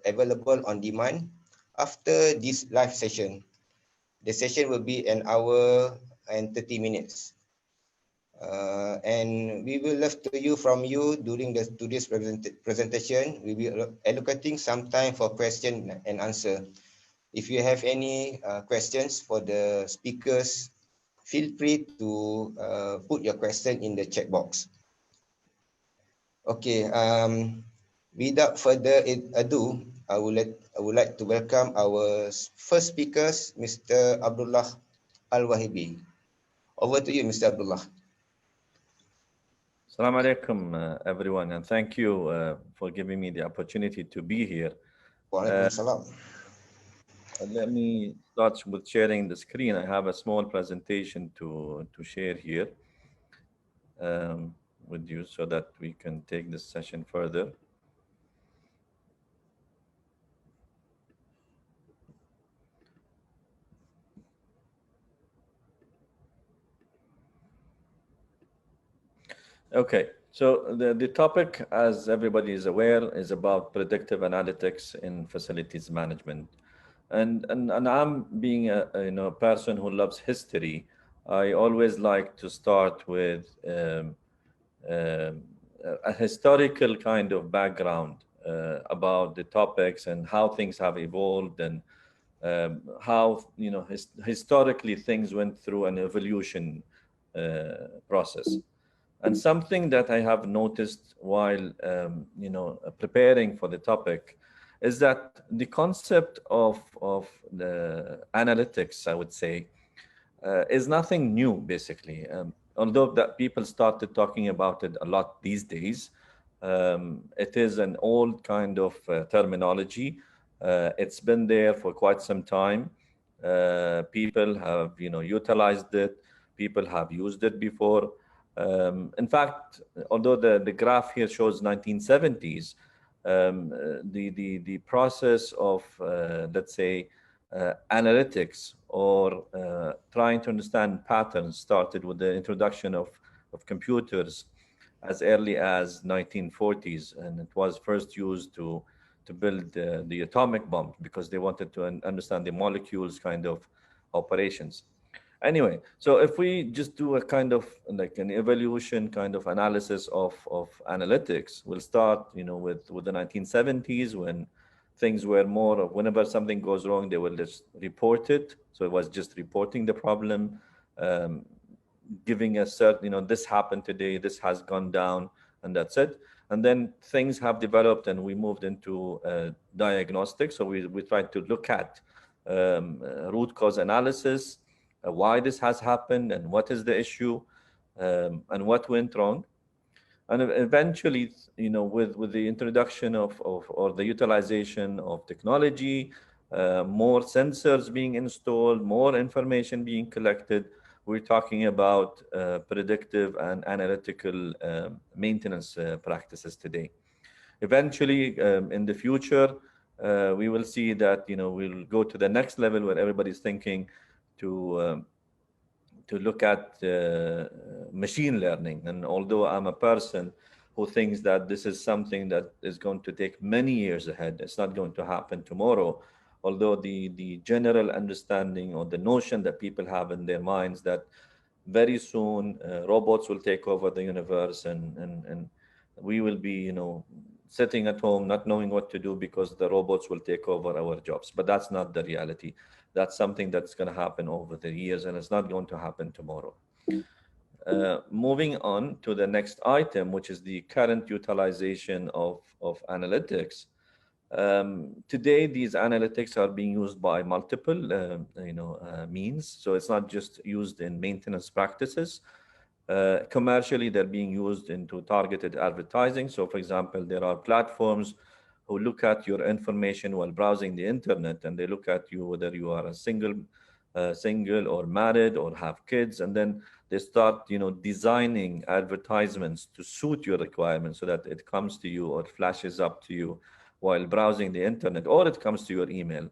available on demand after this live session. The session will be an hour and 30 minutes. And we will love to hear from you during today's presentation. We will allocating some time for question and answer. If you have any questions for the speakers, feel free to put your question in the chat box. Okay, without further ado, I would like to welcome our first speakers, Mr. Abdullah Al-Wahibi. Over to you, Mr. Abdullah. Assalamu alaikum, everyone, and thank you for giving me the opportunity to be here. Wa alaikum salam. Let me start with sharing the screen. I have a small presentation to share here with you so that we can take this session further. Okay, so the topic, as everybody is aware, is about predictive analytics in facilities management. And I'm being a person who loves history. I always like to start with a historical kind of background about the topics and how things have evolved, and how historically things went through an evolution process. And something that I have noticed while preparing for the topic is that the concept of the analytics, I would say, is nothing new, basically. Although that people started talking about it a lot these days, it is an old kind of terminology. It's been there for quite some time. People have utilized it. People have used it before. In fact, although the graph here shows 1970s, the process of, let's say, analytics or trying to understand patterns started with the introduction of computers as early as 1940s, and it was first used to build the atomic bomb because they wanted to understand the molecules kind of operations. Anyway, so if we just do a kind of like an evolution kind of analysis of analytics, we'll start, with the 1970s, when things were more of whenever something goes wrong, they will just report it. So it was just reporting the problem, giving a certain, this happened today, this has gone down, and that's it. And then things have developed and we moved into diagnostics. So we tried to look at root cause analysis, why this has happened and what is the issue, and what went wrong. And eventually, with the introduction or the utilization of technology, more sensors being installed, more information being collected, we're talking about predictive and analytical maintenance practices today. Eventually, in the future, we will see that, we'll go to the next level where everybody's thinking to look at machine learning. And although I'm a person who thinks that this is something that is going to take many years ahead, it's not going to happen tomorrow. Although the general understanding or the notion that people have in their minds that very soon robots will take over the universe and we will be, sitting at home not knowing what to do because the robots will take over our jobs. But that's not the reality. That's something that's going to happen over the years, and it's not going to happen tomorrow. Moving on to the next item, which is the current utilization of analytics. Today, these analytics are being used by multiple, means. So it's not just used in maintenance practices. Commercially, they're being used into targeted advertising. So, for example, there are platforms who look at your information while browsing the internet, and they look at you whether you are a single or married or have kids, and then they start, designing advertisements to suit your requirements so that it comes to you or flashes up to you while browsing the internet, or it comes to your email,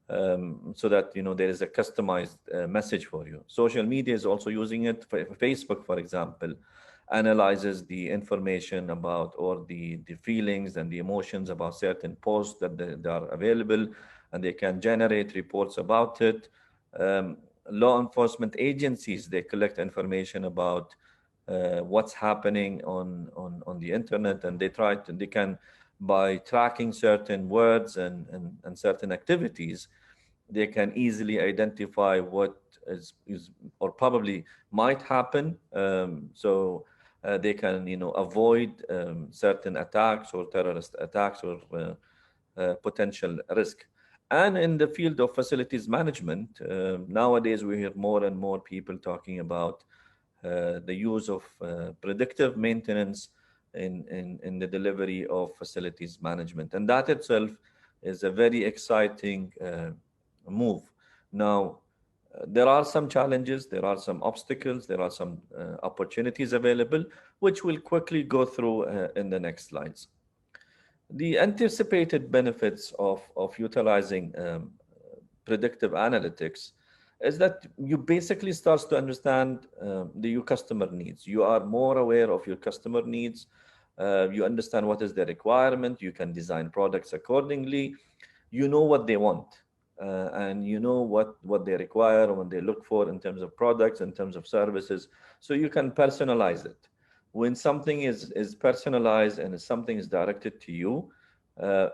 so that there is a customized message for you. Social media is also using it. Facebook, for example, analyzes the information about, or the feelings and the emotions about certain posts that they are available, and they can generate reports about it. Law enforcement agencies, they collect information about what's happening on the internet, and they can, by tracking certain words and certain activities, they can easily identify what is or probably might happen. So they can, avoid certain attacks or terrorist attacks or potential risk. And in the field of facilities management, nowadays we hear more and more people talking about the use of predictive maintenance in the delivery of facilities management. And that itself is a very exciting move. Now, there are some challenges, there are some obstacles, there are some opportunities available, which we'll quickly go through in the next slides. The anticipated benefits of utilizing predictive analytics is that you basically start to understand your customer needs. You are more aware of your customer needs. You understand what is their requirement. You can design products accordingly. You know what they want, and you know what they require and what they look for in terms of products, in terms of services. So you can personalize it. When something is personalized and something is directed to you,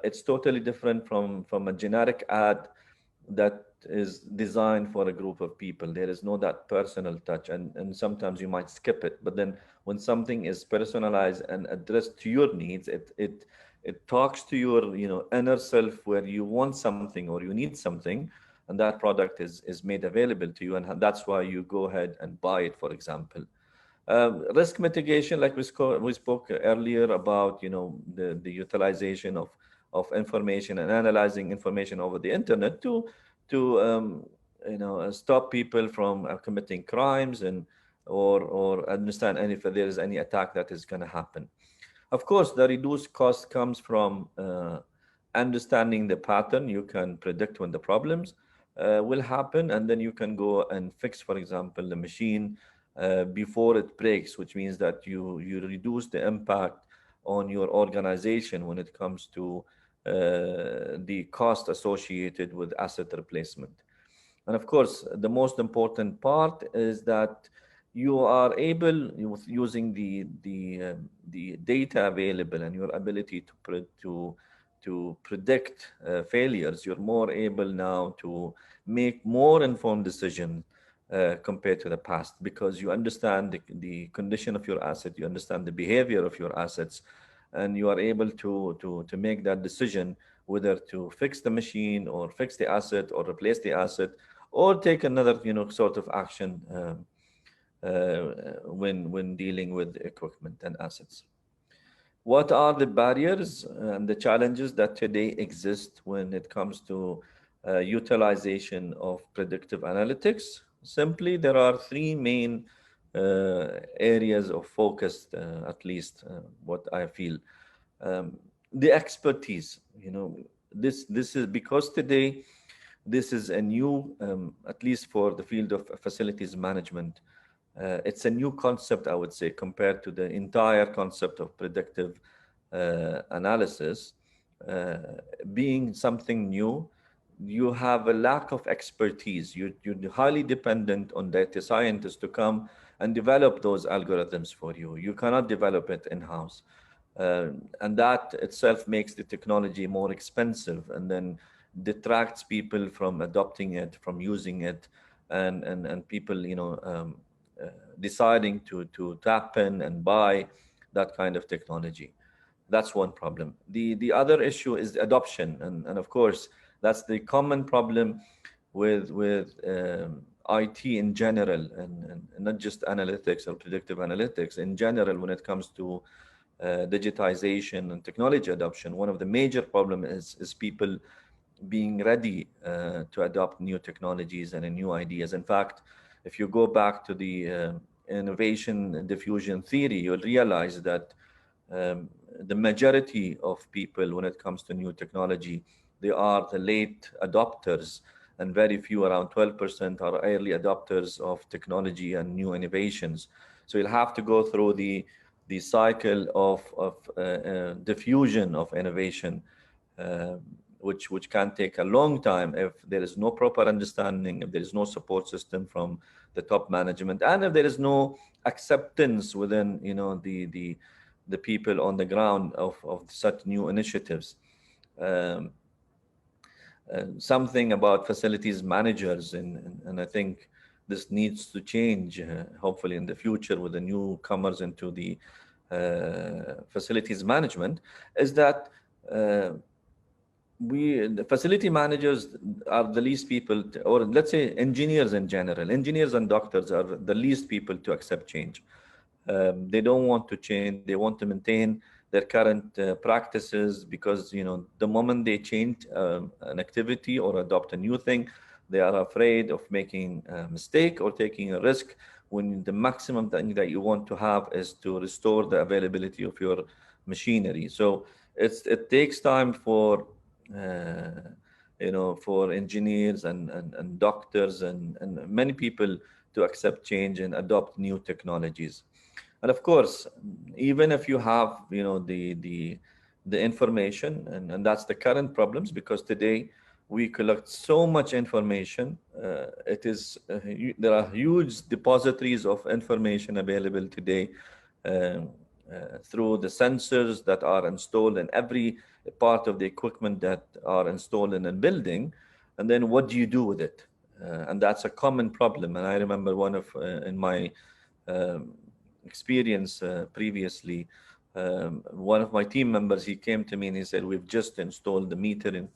it's totally different from a generic ad that is designed for a group of people. There is no that personal touch, and sometimes you might skip it. But then when something is personalized and addressed to your needs, it talks to your inner self, where you want something or you need something, and that product is made available to you, and that's why you go ahead and buy it, for example. Risk mitigation, like we spoke earlier about, the utilization of information and analyzing information over the internet to stop people from committing crimes, and or understand if there is any attack that is going to happen. Of course, the reduced cost comes from understanding the pattern. You can predict when the problems will happen, and then you can go and fix, for example, the machine before it breaks, which means that you reduce the impact on your organization when it comes to the cost associated with asset replacement. And of course, the most important part is that you are able, using the data available and your ability to predict failures, you're more able now to make more informed decisions compared to the past, because you understand the condition of your asset, you understand the behavior of your assets, and you are able to make that decision whether to fix the machine or fix the asset or replace the asset or take another sort of action when dealing with equipment and assets. What are the barriers and the challenges that today exist when it comes to utilization of predictive analytics? Simply, there are three main areas of focus, at least what I feel. The expertise, this is because today this is a new, at least for the field of facilities management, it's a new concept, I would say, compared to the entire concept of predictive analysis. Being something new, you have a lack of expertise. You're highly dependent on data scientists to come and develop those algorithms for you. You cannot develop it in-house. And that itself makes the technology more expensive, and then detracts people from adopting it, from using it, and people, deciding to tap in and buy that kind of technology. That's one problem. The other issue is adoption, and of course that's the common problem with IT in general, and not just analytics or predictive analytics in general. When it comes to digitization and technology adoption, one of the major problems is people being ready to adopt new technologies and new ideas. In fact, if you go back to the innovation diffusion theory, you'll realize that the majority of people, when it comes to new technology, they are the late adopters, and very few, around 12%, are early adopters of technology and new innovations. So you'll have to go through the cycle of diffusion of innovation, which can take a long time if there is no proper understanding, if there is no support system from the top management, and if there is no acceptance within, the people on the ground of such new initiatives. Um, Something about facilities managers, and I think this needs to change, hopefully in the future with the newcomers into the facilities management, is that uh, the facility managers are the least people or let's say engineers in general, engineers and doctors are the least people to accept change. They don't want to change, they want to maintain their current practices, because the moment they change an activity or adopt a new thing, they are afraid of making a mistake or taking a risk, when the maximum thing that you want to have is to restore the availability of your machinery. So it takes time for for engineers and doctors and many people to accept change and adopt new technologies. And of course, even if you have, the information, and that's the current problems, because today we collect so much information. There are huge depositories of information available today, um, through the sensors that are installed in every part of the equipment that are installed in a building. And then what do you do with it? And that's a common problem. And I remember one of in my um, experience previously, one of my team members, he came to me and he said, we've just installed the metering,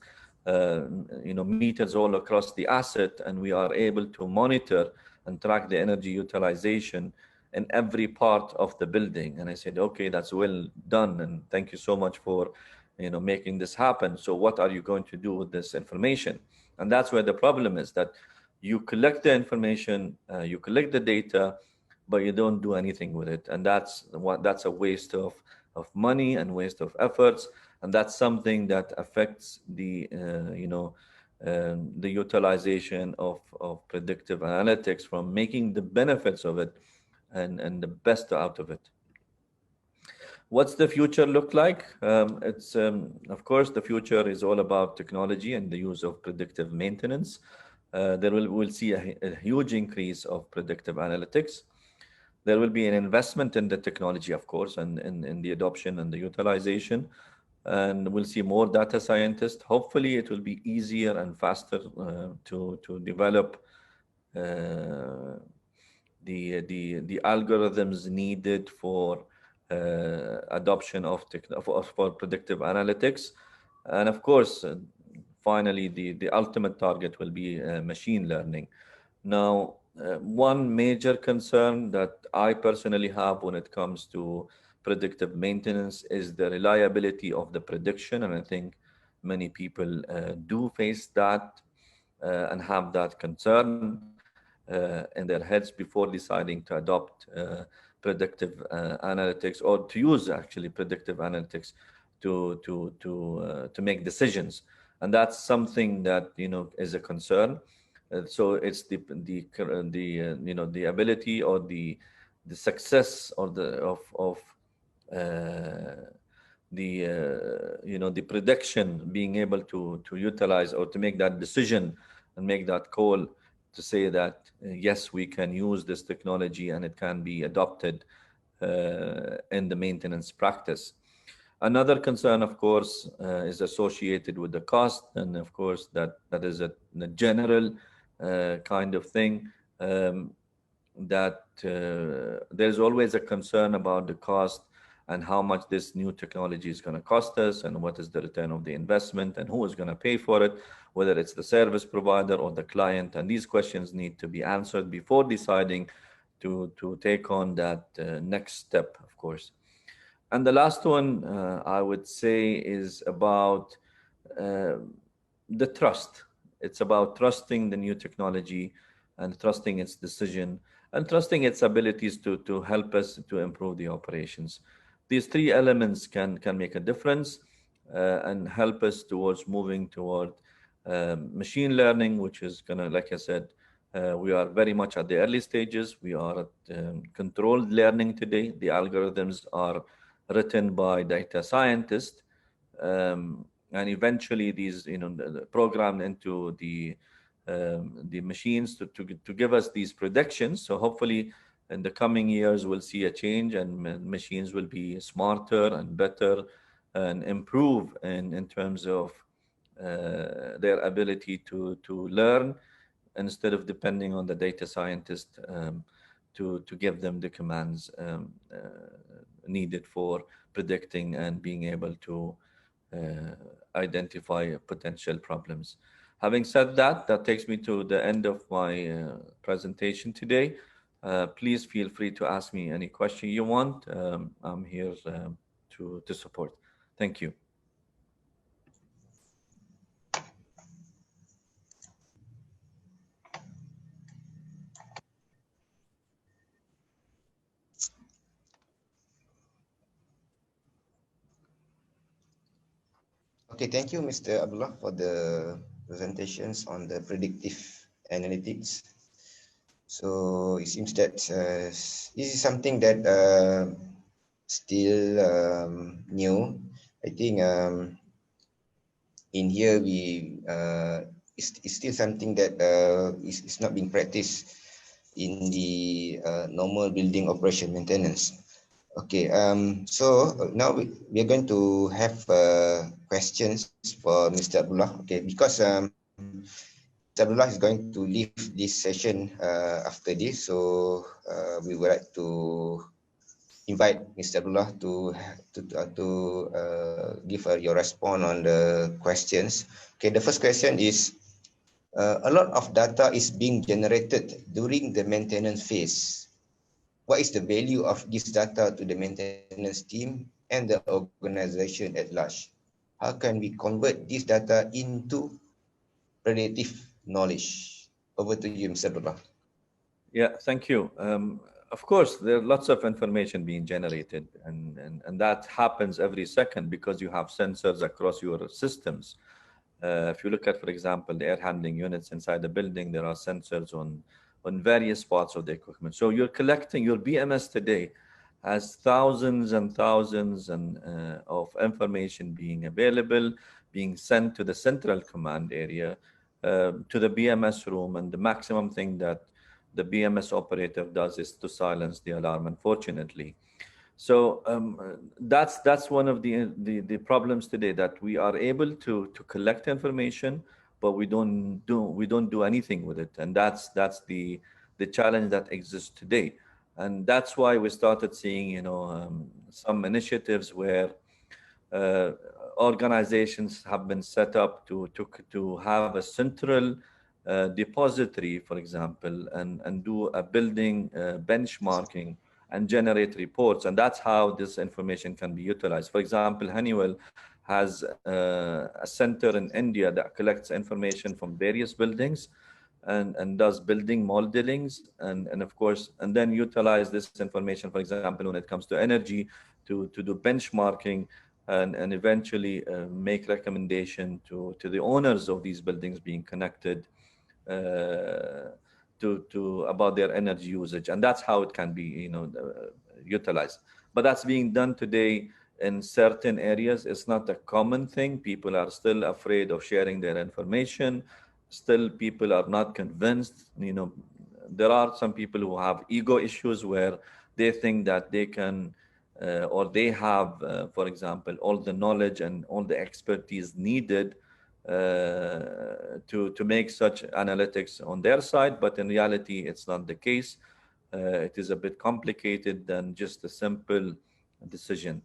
meters all across the asset, and we are able to monitor and track the energy utilization in every part of the building. And I said, okay, that's well done, and thank you so much for making this happen. So what are you going to do with this information? And that's where the problem is, that you collect the information, you collect the data, but you don't do anything with it. And that's a waste of money and waste of efforts. And that's something that affects the utilization of predictive analytics, from making the benefits of it and the best out of it. What's the future look like? It's of course, the future is all about technology and the use of predictive maintenance. We'll see a huge increase of predictive analytics. There will be an investment in the technology, of course, and in the adoption and the utilization. And we'll see more data scientists. Hopefully, it will be easier and faster to develop the algorithms needed for adoption of for predictive analytics. And of course, finally, the ultimate target will be machine learning. Now, one major concern that I personally have when it comes to predictive maintenance is the reliability of the prediction. And I think many people do face that and have that concern in their heads before deciding to adopt predictive analytics, or to use actually predictive analytics to make decisions. And that's something that is a concern. So it's the ability or the success or the prediction, being able to utilize or to make that decision and make that call to say that yes, we can use this technology and it can be adopted in the maintenance practice. Another concern, of course, is associated with the cost, and of course that is a general kind of thing, that there's always a concern about the cost and how much this new technology is going to cost us, and what is the return of the investment, and who is going to pay for it, whether it's the service provider or the client. And these questions need to be answered before deciding to take on that next step, of course. And the last one, I would say, is about uh, the trust. It's about trusting the new technology and trusting its decision and trusting its abilities to help us to improve the operations. These three elements can make a difference and help us towards moving toward machine learning, which is going to, like I said, We are very much at the early stages. We are at controlled learning today. The algorithms are written by data scientists, and eventually these, programmed into the machines to give us these predictions. So hopefully, in the coming years, we'll see a change, and machines will be smarter and better and improve in terms of their ability to learn, instead of depending on the data scientist to give them the commands needed for predicting and being able to identify potential problems. Having said that, that takes me to the end of my presentation today. Please feel free to ask me any question you want. I'm here to support. Thank you. Okay, thank you, Mr. Abdullah, for the presentations on the predictive analytics. So it seems that this is something that still new. I think in here it's still something that is not being practiced in the normal building operation maintenance. Okay, so now we are going to have questions for Mr. Abdullah. Okay, because Mr. Abdullah is going to leave this session after this, so we would like to invite Mr. Abdullah to give your response on the questions. Okay, the first question is, a lot of data is being generated during the maintenance phase. What is the value of this data to the maintenance team and the organization at large? How can we convert this data into predictive knowledge? Over to you, Mr. Abdullah. Yeah, thank you. Of course, there are lots of information being generated, and that happens every second because you have sensors across your systems. If you look at, for example, the air handling units inside the building, there are sensors on various parts of the equipment. So you're collecting your BMS today has thousands and thousands of information being available, being sent to the central command area, to the BMS room, and the maximum thing that the BMS operator does is to silence the alarm, unfortunately. So that's one of the problems today, that we are able to collect information, but we don't do anything with it, and that's the challenge that exists today. And that's why we started seeing some initiatives where organizations have been set up to have a central depository, for example, and do a building benchmarking and generate reports. And that's how this information can be utilized. For example, Honeywell has a center in India that collects information from various buildings and does building modelings, and of course, and then utilize this information, for example, when it comes to energy, to do benchmarking, and eventually make recommendation to the owners of these buildings being connected to about their energy usage. And that's how it can be utilized. But that's being done today in certain areas. It's not a common thing. People are still afraid of sharing their information. Still, people are not convinced. There are some people who have ego issues where they think that they can or they have, for example, all the knowledge and all the expertise needed to make such analytics on their side. But in reality, it's not the case. It is a bit complicated than just a simple decision.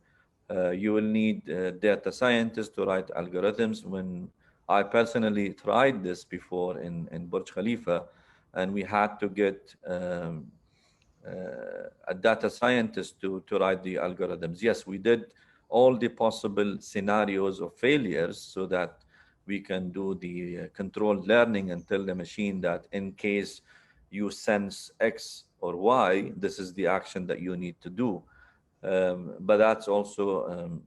You will need data scientists to write algorithms. When I personally tried this before in Burj Khalifa, and we had to get a data scientist to write the algorithms. Yes, we did all the possible scenarios of failures so that we can do the controlled learning and tell the machine that in case you sense X or Y, this is the action that you need to do. But that's also,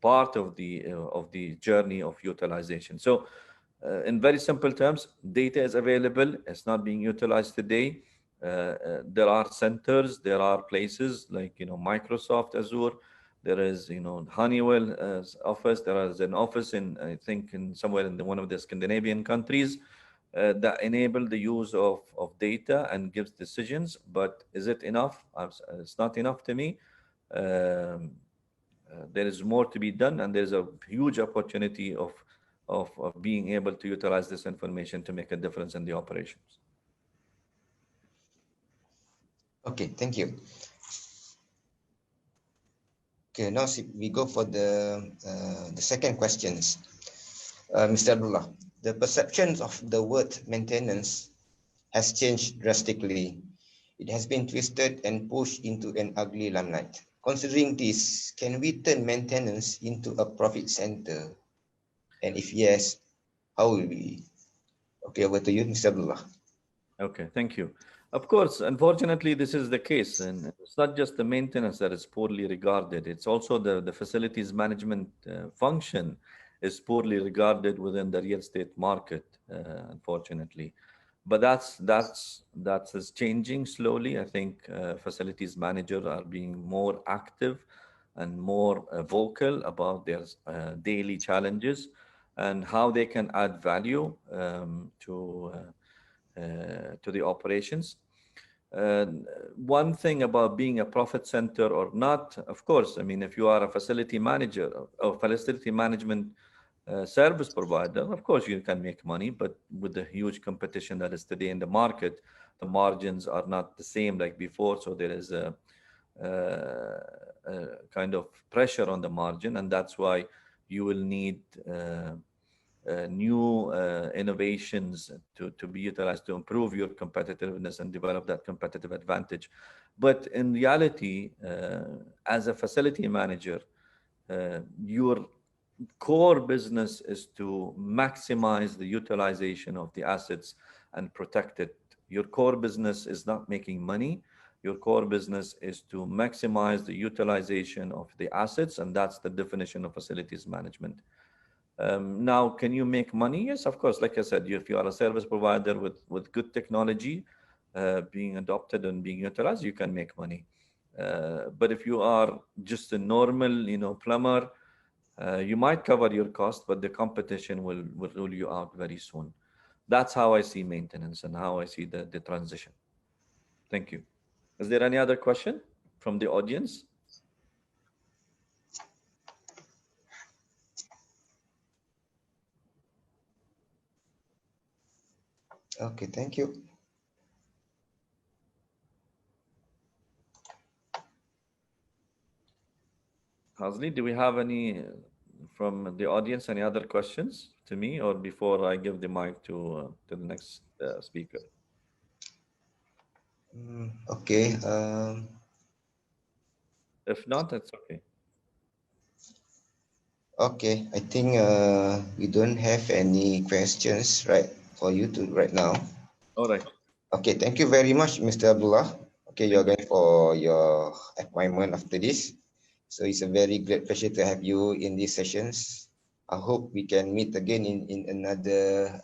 part of the journey of utilization. So in very simple terms, data is available. It's not being utilized today. There are centers, there are places like, Microsoft Azure. There is, Honeywell office. There is an office in, I think, in somewhere in one of the Scandinavian countries that enable the use of data and gives decisions. But is it enough? It's not enough to me. There is more to be done, and there's a huge opportunity of being able to utilize this information to make a difference in the operations. Okay, thank you. Okay, now we go for the second questions. Mr. Abdullah, the perception of the word maintenance has changed drastically. It has been twisted and pushed into an ugly limelight. Considering this, can we turn maintenance into a profit center? And if yes, how will we? Okay, over to you, Mr. Abdullah. Okay, thank you. Of course, unfortunately, this is the case. And it's not just the maintenance that is poorly regarded. It's also the facilities management function is poorly regarded within the real estate market, unfortunately. But that is changing slowly. I think facilities managers are being more active and more vocal about their daily challenges and how they can add value to the operations. One thing about being a profit center or not, of course, I mean, if you are a facility manager or facility management service provider, of course you can make money, but with the huge competition that is today in the market, the margins are not the same like before. So there is a kind of pressure on the margin, and that's why you will need new innovations to be utilized to improve your competitiveness and develop that competitive advantage. But in reality, as a facility manager, your core business is to maximize the utilization of the assets and protect it. Your core business is not making money. Your core business is to maximize the utilization of the assets, and that's the definition of facilities management. Now, can you make money? Yes, of course. Like I said, if you are a service provider with good technology being adopted and being utilized, you can make money. But if you are just a normal, plumber, you might cover your cost, but the competition will rule you out very soon. That's how I see maintenance and how I see the transition. Thank you. Is there any other question from the audience? Okay, thank you. Hazli, do we have any from the audience, any other questions to me, or before I give the mic to the next speaker? Okay. If not, that's okay. Okay, I think we don't have any questions for you right now. All right. Okay, thank you very much, Mr. Abdullah. Okay, you're going for your appointment after this. So it's a very great pleasure to have you in these sessions. I hope we can meet again in another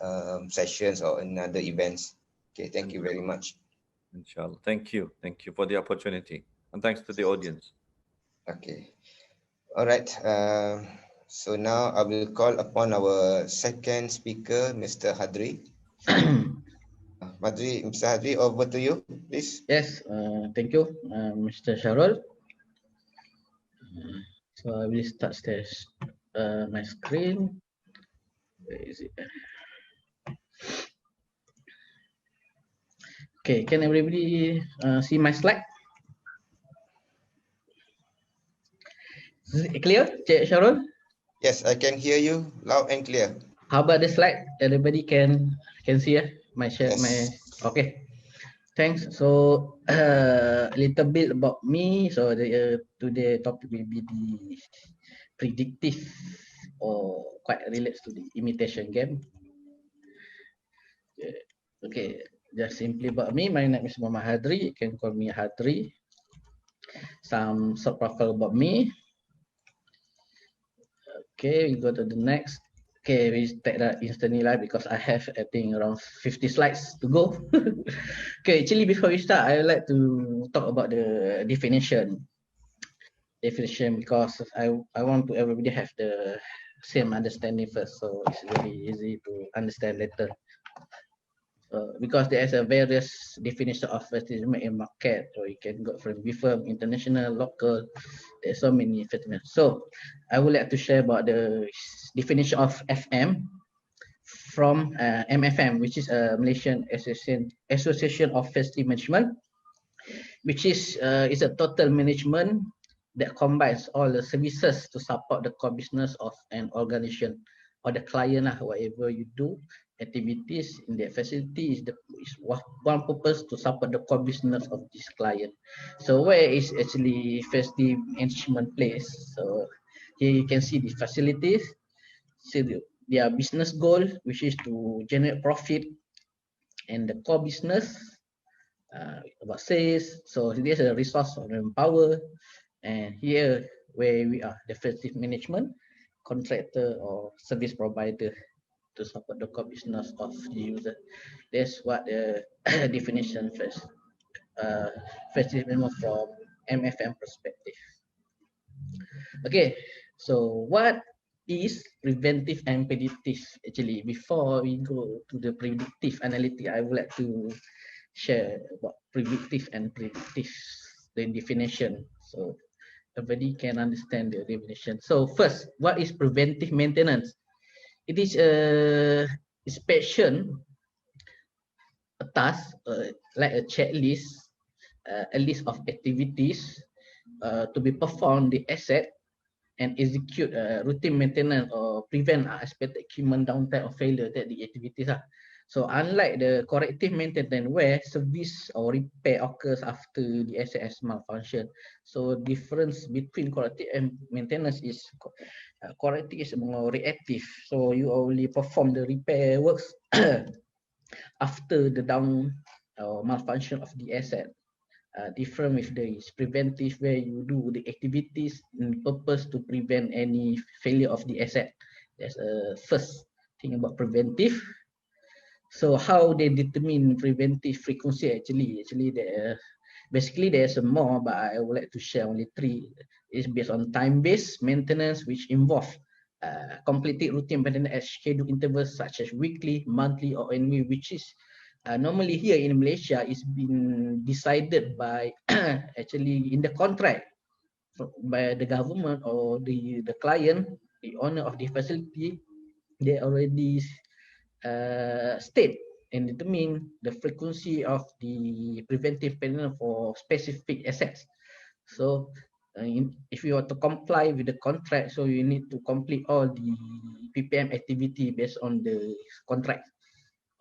sessions or another events. Okay, thank you very much. Inshallah. Thank you. Thank you for the opportunity. And thanks to the audience. Okay. All right. So now I will call upon our second speaker, Mr. Hadri. Mr. Hadri, over to you, please. Yes, thank you, Mr. Sharul. So I will start my screen. Where is it? Okay, can everybody see my slide? Is it clear, Cik Sharul? Yes, I can hear you loud and clear. How about the slide? Everybody can see my share. Yes. Okay. Thanks. So a little bit about me. So today topic will be the predictive, or quite relates to the imitation game. Okay, just simply about me. My name is Muhammad Hadri. You can call me Hadri. Some short profile about me. Okay, we go to the next. Okay, we take that instantly live because I have, I think, around 50 slides to go. Okay, actually, before we start, I would like to talk about the definition. Because I want to everybody have the same understanding first, so it's really easy to understand later. Because there is a various definition of advertisement in market, or you can go from firm, international, local. There's so many advertisements. So I would like to share about the definition of FM from MFM, which is a Malaysian Association of Facility Management, which is a total management that combines all the services to support the core business of an organization or the client, whatever you do, activities in their facility is one purpose to support the core business of this client. So where is actually facility management place? So here you can see the facilities, see their business goal, which is to generate profit, and the core business about sales. So there's a resource of power, and here where we are, the facility management, contractor or service provider to support the core business of the user. That's what the definition first. Facility management from MFM perspective. Okay, so what is preventive and predictive? Actually, before we go to the predictive analytics, I would like to share about predictive and predictive, the definition, so everybody can understand the definition. So first, what is preventive maintenance? It is a inspection, a task, like a checklist, a list of activities to be performed the asset and execute routine maintenance or prevent expected equipment downtime or failure that the activities are. So unlike the corrective maintenance where service or repair occurs after the asset has malfunction, so difference between corrective and maintenance is corrective is more reactive. So you only perform the repair works after the down or malfunction of the asset. Different with the preventive where you do the activities in purpose to prevent any failure of the asset. That's a first thing about preventive. So how they determine preventive frequency actually there basically there's more, but I would like to share only three. It's based on time-based maintenance, which involve completed routine maintenance at scheduled intervals such as weekly, monthly, or annually, which is normally here in Malaysia is been decided by actually in the contract by the government or the client, the owner of the facility. They already state and determine the frequency of the preventive maintenance for specific assets. So if you are to comply with the contract, so you need to complete all the PPM activity based on the contract.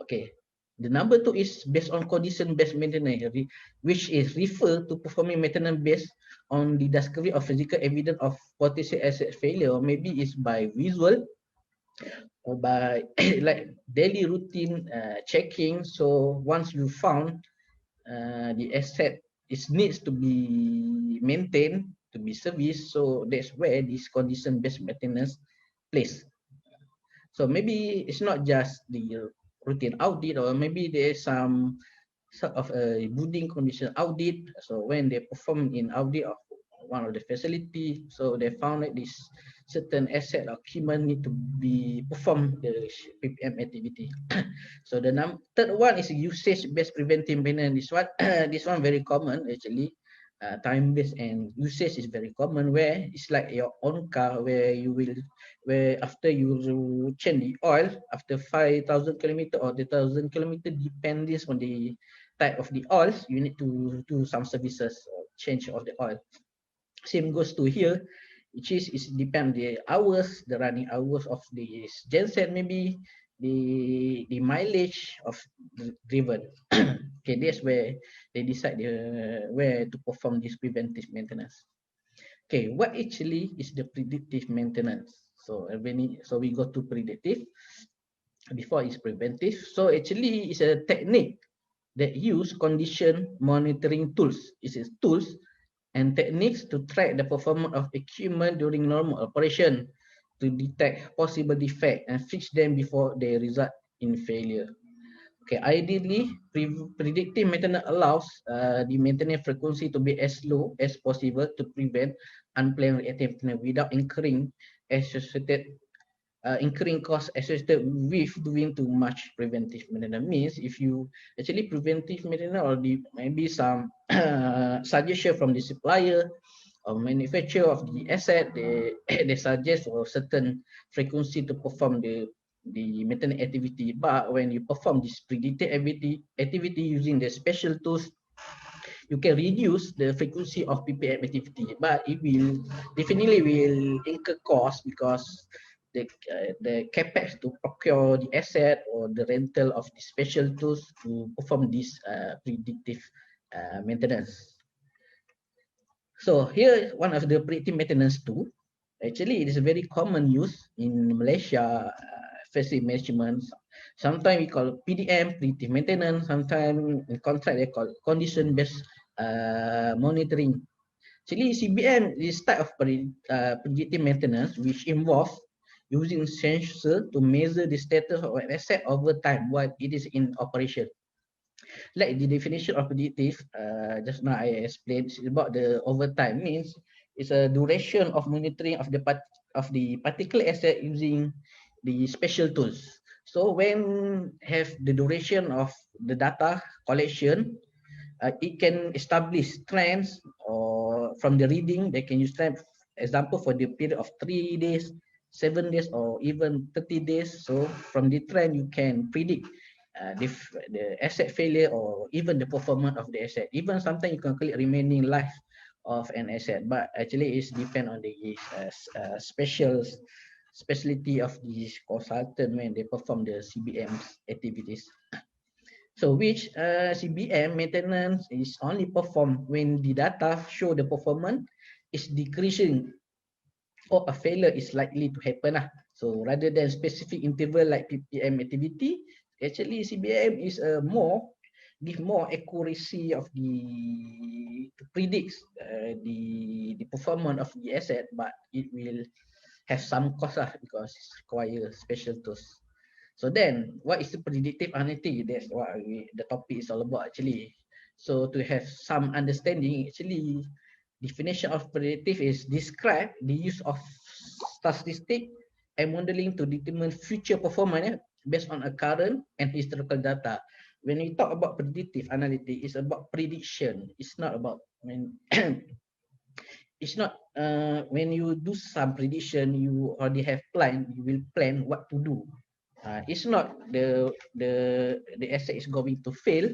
Okay. The number two is based on condition-based maintenance, which is refer to performing maintenance based on the discovery of physical evidence of potential asset failure, or maybe it's by visual or by like daily routine checking. So once you found the asset needs to be maintained, to be serviced, so that's where this condition-based maintenance plays. So maybe it's not just the routine audit, or maybe there's some sort of a building condition audit. So when they perform in audit of one of the facility, so they found that this certain asset or equipment need to be performed the PPM activity. So the third one is usage-based preventive maintenance. This one very common actually. Time-based and usage is very common, where it's like your own car, where after you change the oil after 5,000 kilometer or 10,000 kilometer, depends on the type of the oils, you need to do some services or change of the oil. Same goes to here, which is depend the hours, the running hours of the genset, maybe the mileage of the driven. Okay, that's where they decide where to perform this preventive maintenance. Okay, what actually is the predictive maintenance? So we go to predictive before it's preventive. So actually it's a technique that use condition monitoring tools. It is tools and techniques to track the performance of equipment during normal operation. to detect possible defect and fix them before they result in failure. Okay, ideally, predictive maintenance allows the maintenance frequency to be as low as possible to prevent unplanned reactive maintenance without incurring costs associated with doing too much preventive maintenance. Means if you actually preventive maintenance or maybe some suggestion from the supplier or manufacturer of the asset, they they suggest for certain frequency to perform the maintenance activity. But when you perform this predictive activity using the special tools, you can reduce the frequency of PPM activity, but it will definitely will incur cost because the capex to procure the asset or the rental of the special tools to perform this predictive maintenance. So here one of the predictive maintenance tool. Actually, it is a very common use in Malaysia facility management. Sometimes we call PDM, predictive maintenance. Sometimes in contract they call condition-based monitoring. Actually, CBM is type of predictive maintenance which involves using sensor to measure the status of an asset over time while it is in operation. Like the definition of predictive, just now I explained about the overtime means it's a duration of monitoring of the particular asset using the special tools. So when have the duration of the data collection, it can establish trends or from the reading they can use trend example for the period of 3 days, 7 days, or even 30 days. So from the trend you can predict the asset failure or even the performance of the asset. Even sometimes you can calculate remaining life of an asset, but actually it's depend on the specialty of the consultant when they perform the CBM activities. So which CBM maintenance is only performed when the data show the performance is decreasing or a failure is likely to happen. So rather than specific interval like PPM activity, actually CBM is a give more accuracy of the to predict the performance of the asset, but it will have some cost because it requires special tools. So then, what is the predictive analytics? That's what the topic is all about actually. So to have some understanding, actually, definition of predictive is describe the use of statistic and modeling to determine future performance based on a current and historical data. When we talk about predictive analytics, it's about prediction. It's not about it's not when you do some prediction, you already have plan. You will plan what to do. It's not the asset is going to fail,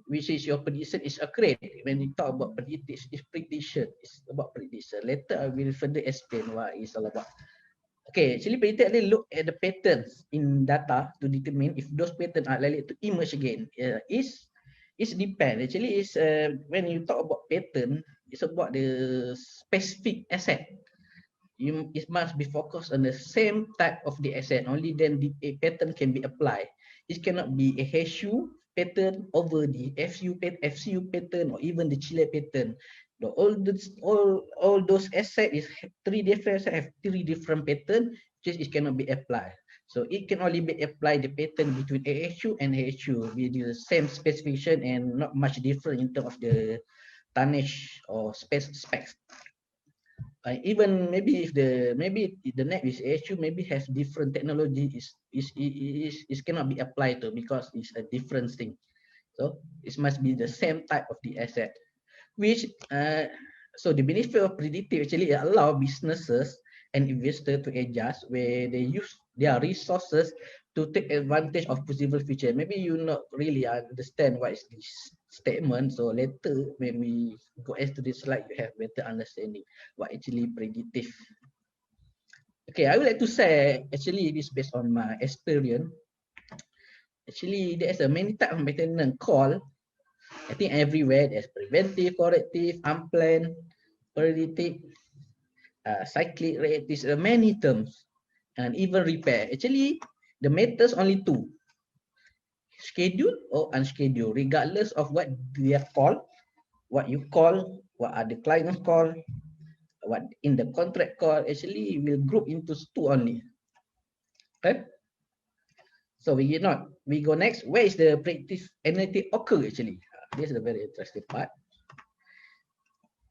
which is your prediction is accurate. When you talk about prediction, it's prediction. It's about prediction. Later I will further explain what it's all about. Okay, actually predictor look at the patterns in data to determine if those patterns are likely to emerge again. It's depend. Actually, it's when you talk about pattern, it's about the specific asset. It must be focused on the same type of the asset. Only then the pattern can be applied. It cannot be a HU pattern over the FCU pattern or even the Chile pattern. All those assets is three different pattern, which it cannot be applied. So it can only be applied the pattern between AHU and AHU with the same specification and not much different in terms of the tonnage or specs. Even maybe if the net is AHU maybe has different technology is cannot be applied to because it's a different thing. So it must be the same type of the asset. Which so the benefit of predictive actually allow businesses and investors to adjust where they use their resources to take advantage of possible future. Maybe you not really understand what is this statement. So later when we go into this slide, you have better understanding what actually predictive. Okay, I would like to say actually this based on my experience. Actually, there's a many type of maintenance call. I think everywhere there's preventive, corrective, unplanned, predictive, cyclic, reactive, many terms, and even repair. Actually, the methods only two: scheduled or unscheduled, regardless of what they are called, what you call, what are the clients call. what in the contract call actually will group into two only. Okay. So we go next. Where is the predictive analytic occur actually? This is a very interesting part.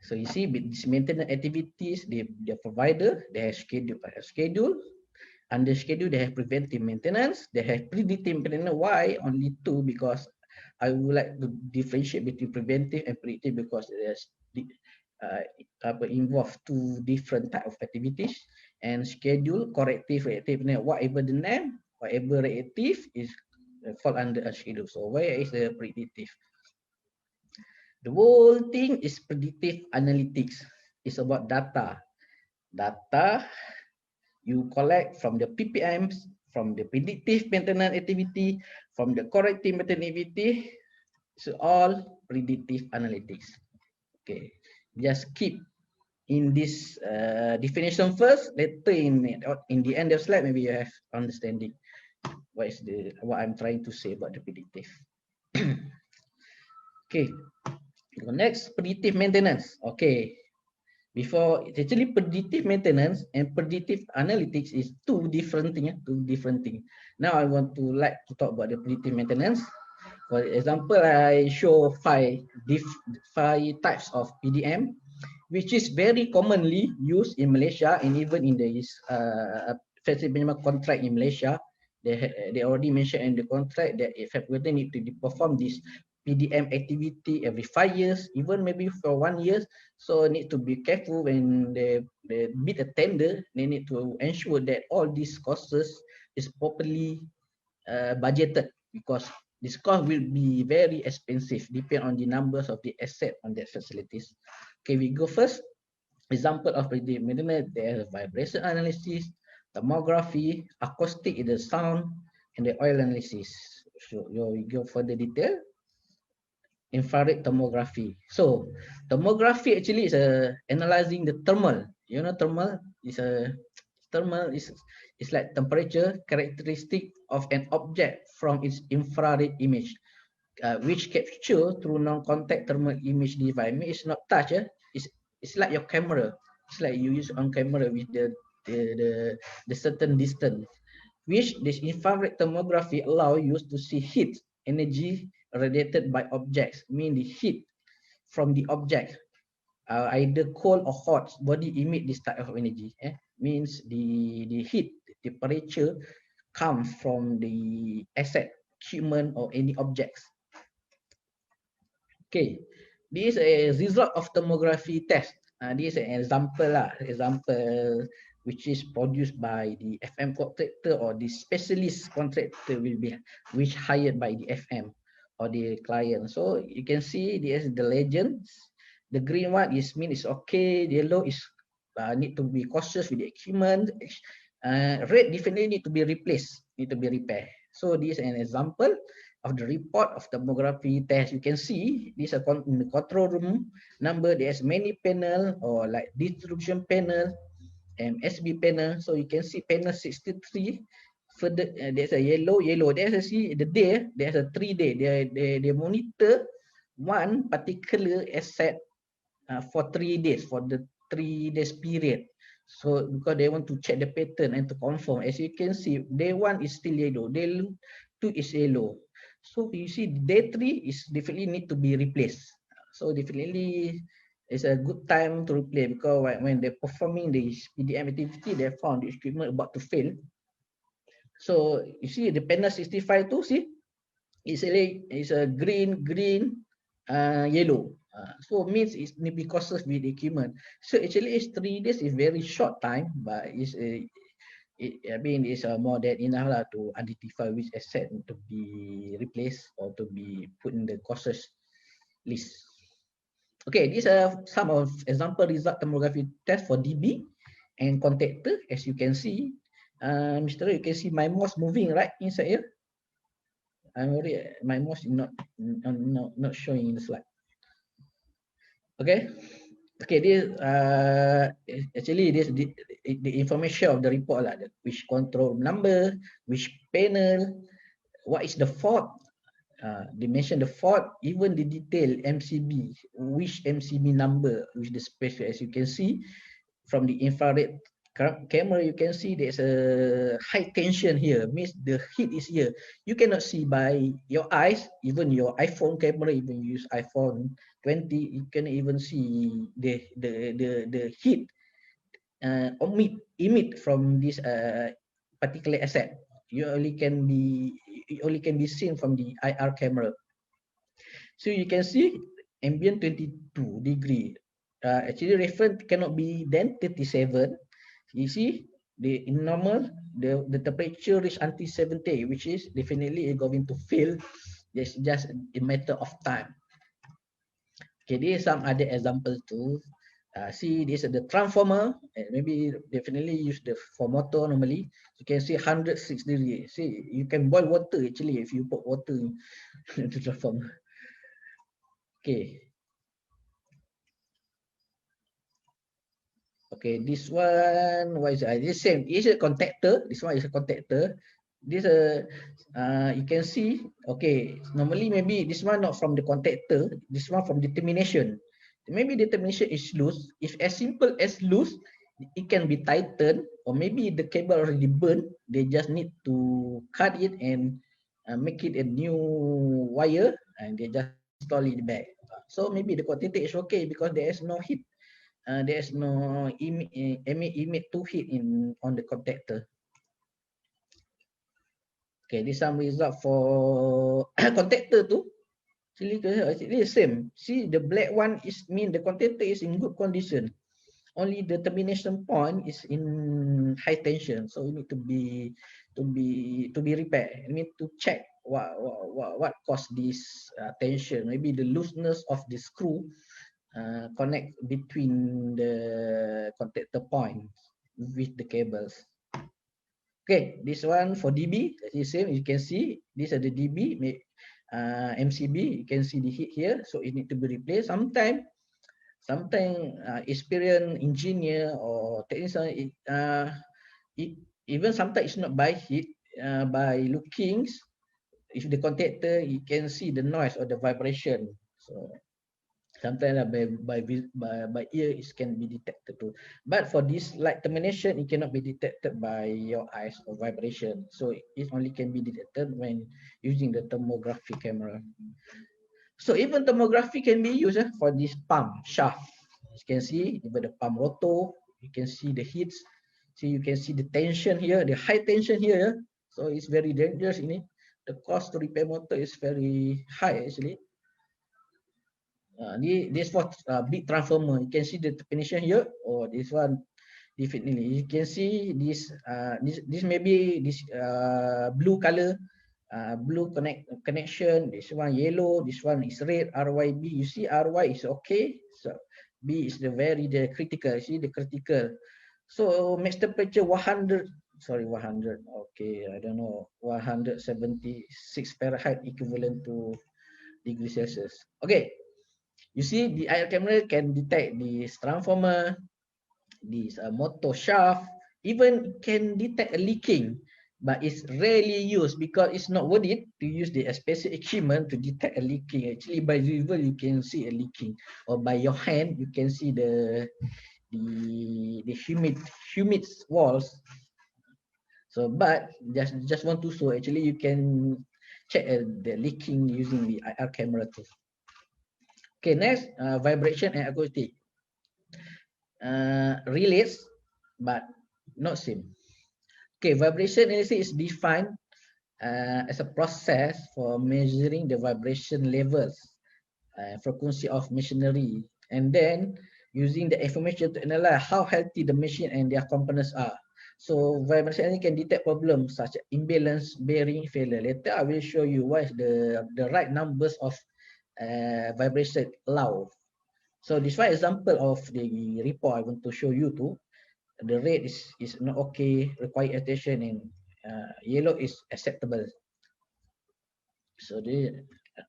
So you see, with these maintenance activities, the provider, they have schedule. Under schedule, they have preventive maintenance. They have predictive maintenance. Why? Only two, because I would like to differentiate between preventive and predictive because there's involve two different type of activities. And schedule, corrective, reactive. Whatever the name, whatever reactive is fall under a schedule. So where is the predictive? The whole thing is predictive analytics. It's about data. Data you collect from the PPMs, from the predictive maintenance activity, from the corrective maintenance activity. It's all predictive analytics. Okay, just keep in this definition first. Later in the end of slide, maybe you have understanding what I'm trying to say about the predictive. Okay. Next, predictive maintenance. Okay. Before, it's actually predictive maintenance and predictive analytics is two different things. Now I want to talk about the predictive maintenance. For example, I show five types of PDM, which is very commonly used in Malaysia and even in the flexible contract in Malaysia. They already mentioned in the contract that if we need to perform this PDM activity every 5 years, even maybe for 1 year. So need to be careful when they bid a tender. They need to ensure that all these costs is properly budgeted, because this cost will be very expensive, depend on the numbers of the asset on that facilities. Okay, we go first. Example of predictive maintenance, there is vibration analysis, thermography, acoustic is the sound, and the oil analysis. So we go further detail. Infrared thermography. So thermography actually is analyzing the thermal. You know, thermal is like temperature characteristic of an object from its infrared image, which capture through non-contact thermal image device. I mean, it's not touch. It's like your camera. It's like you use on camera with the certain distance, which this infrared thermography allow you to see heat energy radiated by objects, mean the heat from the object, either cold or hot, body emit this type of energy. Means the heat, the temperature comes from the asset, equipment, or any objects. Okay, this is a result of thermography test. This is an example which is produced by the FM contractor or the specialist contractor which hired by the FM or the client. So you can see this is the legends. The green one is mean it's okay. The yellow is need to be cautious with the equipment. Red definitely need to be replaced, need to be repaired. So this is an example of the report of thermography test. You can see this is in the control room number. There's many panel or like distribution panel, SB panel. So you can see panel 63. Further, there's a yellow. There's a see the day. There's a 3 day. They monitor one particular asset for 3 days, for the 3 days period. So because they want to check the pattern and to confirm. As you can see, day 1 is still yellow. Day 2 is yellow. So you see, day 3 is definitely need to be replaced. So definitely it's a good time to replace, because when they're performing this PDM activity, they found the equipment about to fail. So you see the panel 65 too, see, it's a green, yellow. So means it's because of the equipment. So actually it's 3 days is very short time, but it's it's more than enough to identify which asset to be replaced or to be put in the costs list. Okay, these are some of example result thermography test for DB and contactor. As you can see, Mr. You can see my mouse moving right inside here. I'm already my mouse is not showing in the slide. Okay, this actually this the information of the report which control number, which panel, what is the fault. They mention the fault, even the detail MCB, which MCB number, which the special. As you can see, from the infrared camera, you can see there's a high tension here, means the heat is here. You cannot see by your eyes, even your iPhone camera, even you use iPhone 20, you can even see the heat emit from this particular asset. You only can be seen from the IR camera. So you can see ambient 22 degree. Actually reference cannot be then 37. You see the in normal the temperature reach until 70, which is definitely going to fail. It's just a matter of time. Okay, there is some other example too. See this is the transformer, and maybe definitely use the for motor normally. You can see 106 degree. See, you can boil water actually if you put water into transformer. Okay. Okay, this one, what is it? This same. It's a contactor. This one is a contactor. This you can see. Okay, normally maybe this one not from the contactor. This one from the termination. Maybe the termination is loose. If as simple as loose, it can be tightened, or maybe the cable already burned. They just need to cut it and make it a new wire, and they just install it back. So maybe the contactor is okay because there is no heat. There's no emit to heat in on the contactor. Okay, this some result for contactor too. Actually the same. See, the black one is mean the contactor is in good condition. Only the termination point is in high tension, so you need to be repaired. You need to check what caused this tension. Maybe the looseness of the screw connect between the contactor points with the cables. Okay, this one for DB, the same. You can see these are the DB, MCB. You can see the heat here, so it need to be replaced. Sometimes experienced engineer or technician, even sometimes it's not by heat, by looking. If the contactor, you can see the noise or the vibration. So sometimes by ear it can be detected too, but for this light termination it cannot be detected by your eyes or vibration, so it only can be detected when using the thermography camera. So even thermography can be used for this pump shaft. You can see even the pump rotor, you can see the heats. See, you can see the tension here, the high tension here. So it's very dangerous in it. The cost to repair motor is very high actually. This for big transformer. You can see the definition here. Or this one, definitely. You can see this. This maybe this blue color, blue connection. This one yellow. This one is red. RYB. You see RY is okay. So B is the critical. See the critical. So max temperature 100. Sorry, 100. Okay, I don't know. 176 Fahrenheit equivalent to degree Celsius. Okay. You see, the IR camera can detect this transformer, this motor shaft, even can detect a leaking, but it's rarely used because it's not worth it to use the special equipment to detect a leaking. Actually, by visual you can see a leaking, or by your hand you can see the humid walls. So, but just want to show, actually you can check the leaking using the IR camera too. Okay, next, vibration and acoustic. Relates, but not same. Okay, vibration analysis is defined as a process for measuring the vibration levels, frequency of machinery, and then using the information to analyze how healthy the machine and their components are. So vibration can detect problems such as imbalance, bearing failure. Later I will show you what is the right numbers of vibration allowed. So this one example of the report I want to show you too. The red is not okay, require attention, and yellow is acceptable. So to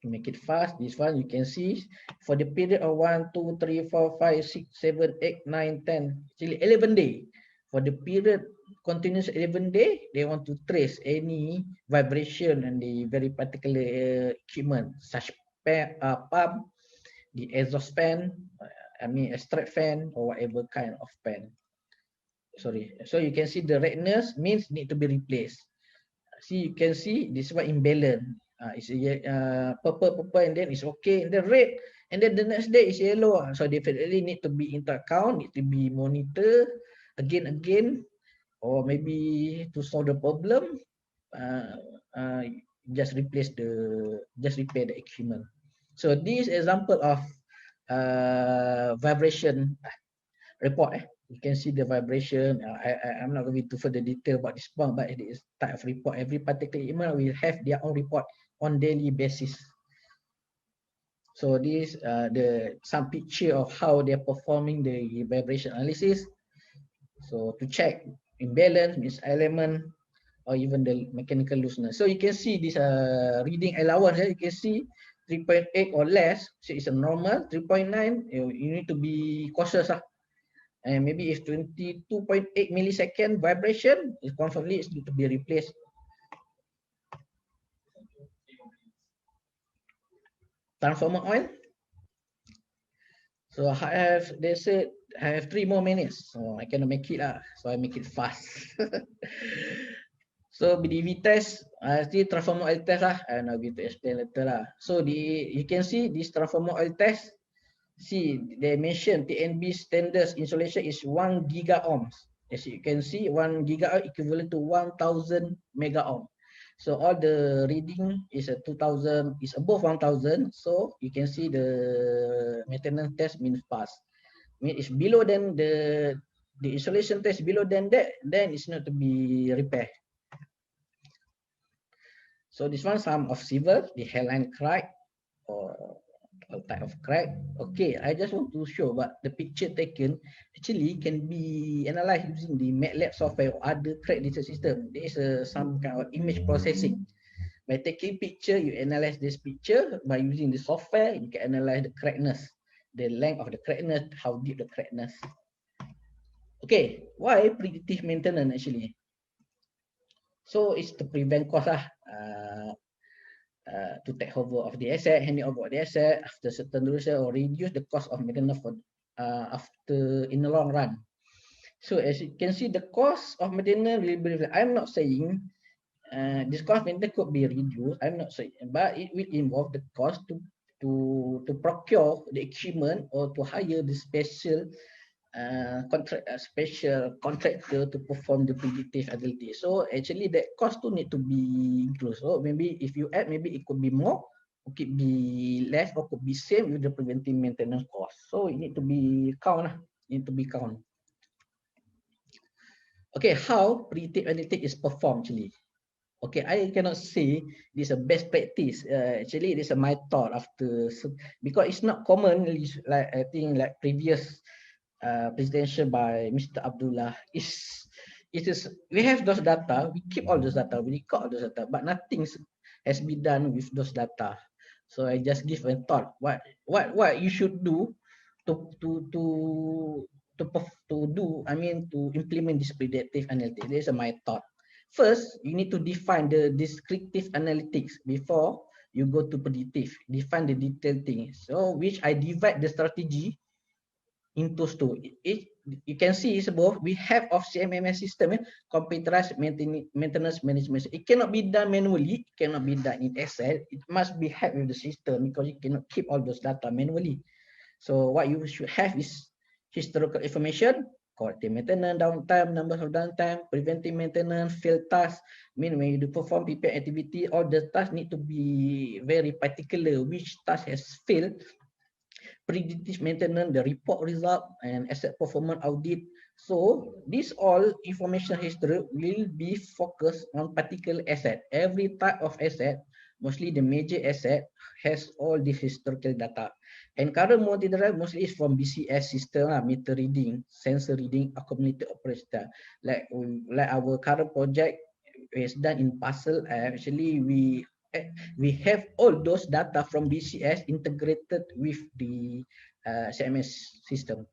make it fast, this one you can see for the period of 1, 2, 3, 4, 5, 6, 7, 8, 9, 10, actually 11 days. For the period continuous 11 days, they want to trace any vibration and the very particular equipment, such pump, the exhaust fan, I mean a strap fan, or whatever kind of fan. sorry. So you can see the redness means need to be replaced. See, you can see this one imbalance. It's purple, and then it's okay, and then red, and then the next day is yellow. So definitely need to be into account, need to be monitored again, or maybe to solve the problem, just repair the equipment. So this example of vibration report. You can see the vibration. I'm not going to further detail about this one, but it is type of report. Every particular email will have their own report on daily basis. So this some picture of how they're performing the vibration analysis. So to check imbalance, miselement, or even the mechanical looseness. So you can see this reading allowance. You can see 3.8 or less. So it's a normal. 3.9. You need to be cautious. And maybe if 22.8 millisecond vibration, it confirmly is need to be replaced. Transformer oil. So they said I have 3 more minutes, so I cannot make it so I make it fast. So BDV test, still transformer oil test and I'm going to explain later So you can see this transformer oil test. See, they mentioned TNB standards insulation is 1 giga ohms. As you can see, 1 giga ohm equivalent to 1000 mega ohm. So all the reading is 2000, is above 1000. So you can see the maintenance test means pass. Mean it's below than the insulation test below than that, then it's not to be repaired. So this one, some of silver, the hairline crack or type of crack. Okay, I just want to show, but the picture taken actually can be analyzed using the MATLAB software or other crack detection system. There is some kind of image processing. By taking picture, you analyze this picture. By using the software, you can analyze the crackness, the length of the crackness, how deep the crackness. Okay, why predictive maintenance actually? So it's to prevent cost to take over of the asset, handing over the asset after certain duration, or reduce the cost of maintenance for after in the long run. So as you can see, the cost of maintenance will be. I'm not saying this cost maintenance could be reduced. I'm not saying, but it will involve the cost to procure the equipment or to hire the special special contractor to perform the predictive analytics. So actually that cost to need to be included. So maybe if you add, maybe it could be more, it could be less, or could be same with the preventive maintenance cost. So it need to be count. Okay, how predictive analytics is performed actually. Okay, I cannot say this is a best practice. Actually, this is my thought after, because it's not common, like I think like previous presentation by Mr. Abdullah. We have those data, we keep all those data, we record all those data, but nothing has been done with those data. So I just give a thought what you should do to implement this predictive analytics. This is my thought. First, you need to define the descriptive analytics before you go to predictive. Define the detailed things. So which I divide the strategy into two. You can see it's both. We have of CMMS system, computerized maintenance management. It cannot be done manually. It cannot be done in Excel. It must be had with the system because you cannot keep all those data manually. So what you should have is historical information, corrective maintenance, downtime, numbers of downtime, preventive maintenance, failed tasks. When you do perform PPM activity, all the tasks need to be very particular. Which task has failed? Predictive maintenance, the report result, and asset performance audit. So this all information history will be focused on particular asset. Every type of asset, mostly the major asset, has all this historical data. And current monitoring mostly is from BCS system, meter reading, sensor reading, accumulated operator. Like our current project is done in parcel. Actually, we have all those data from BCS integrated with the CMS system.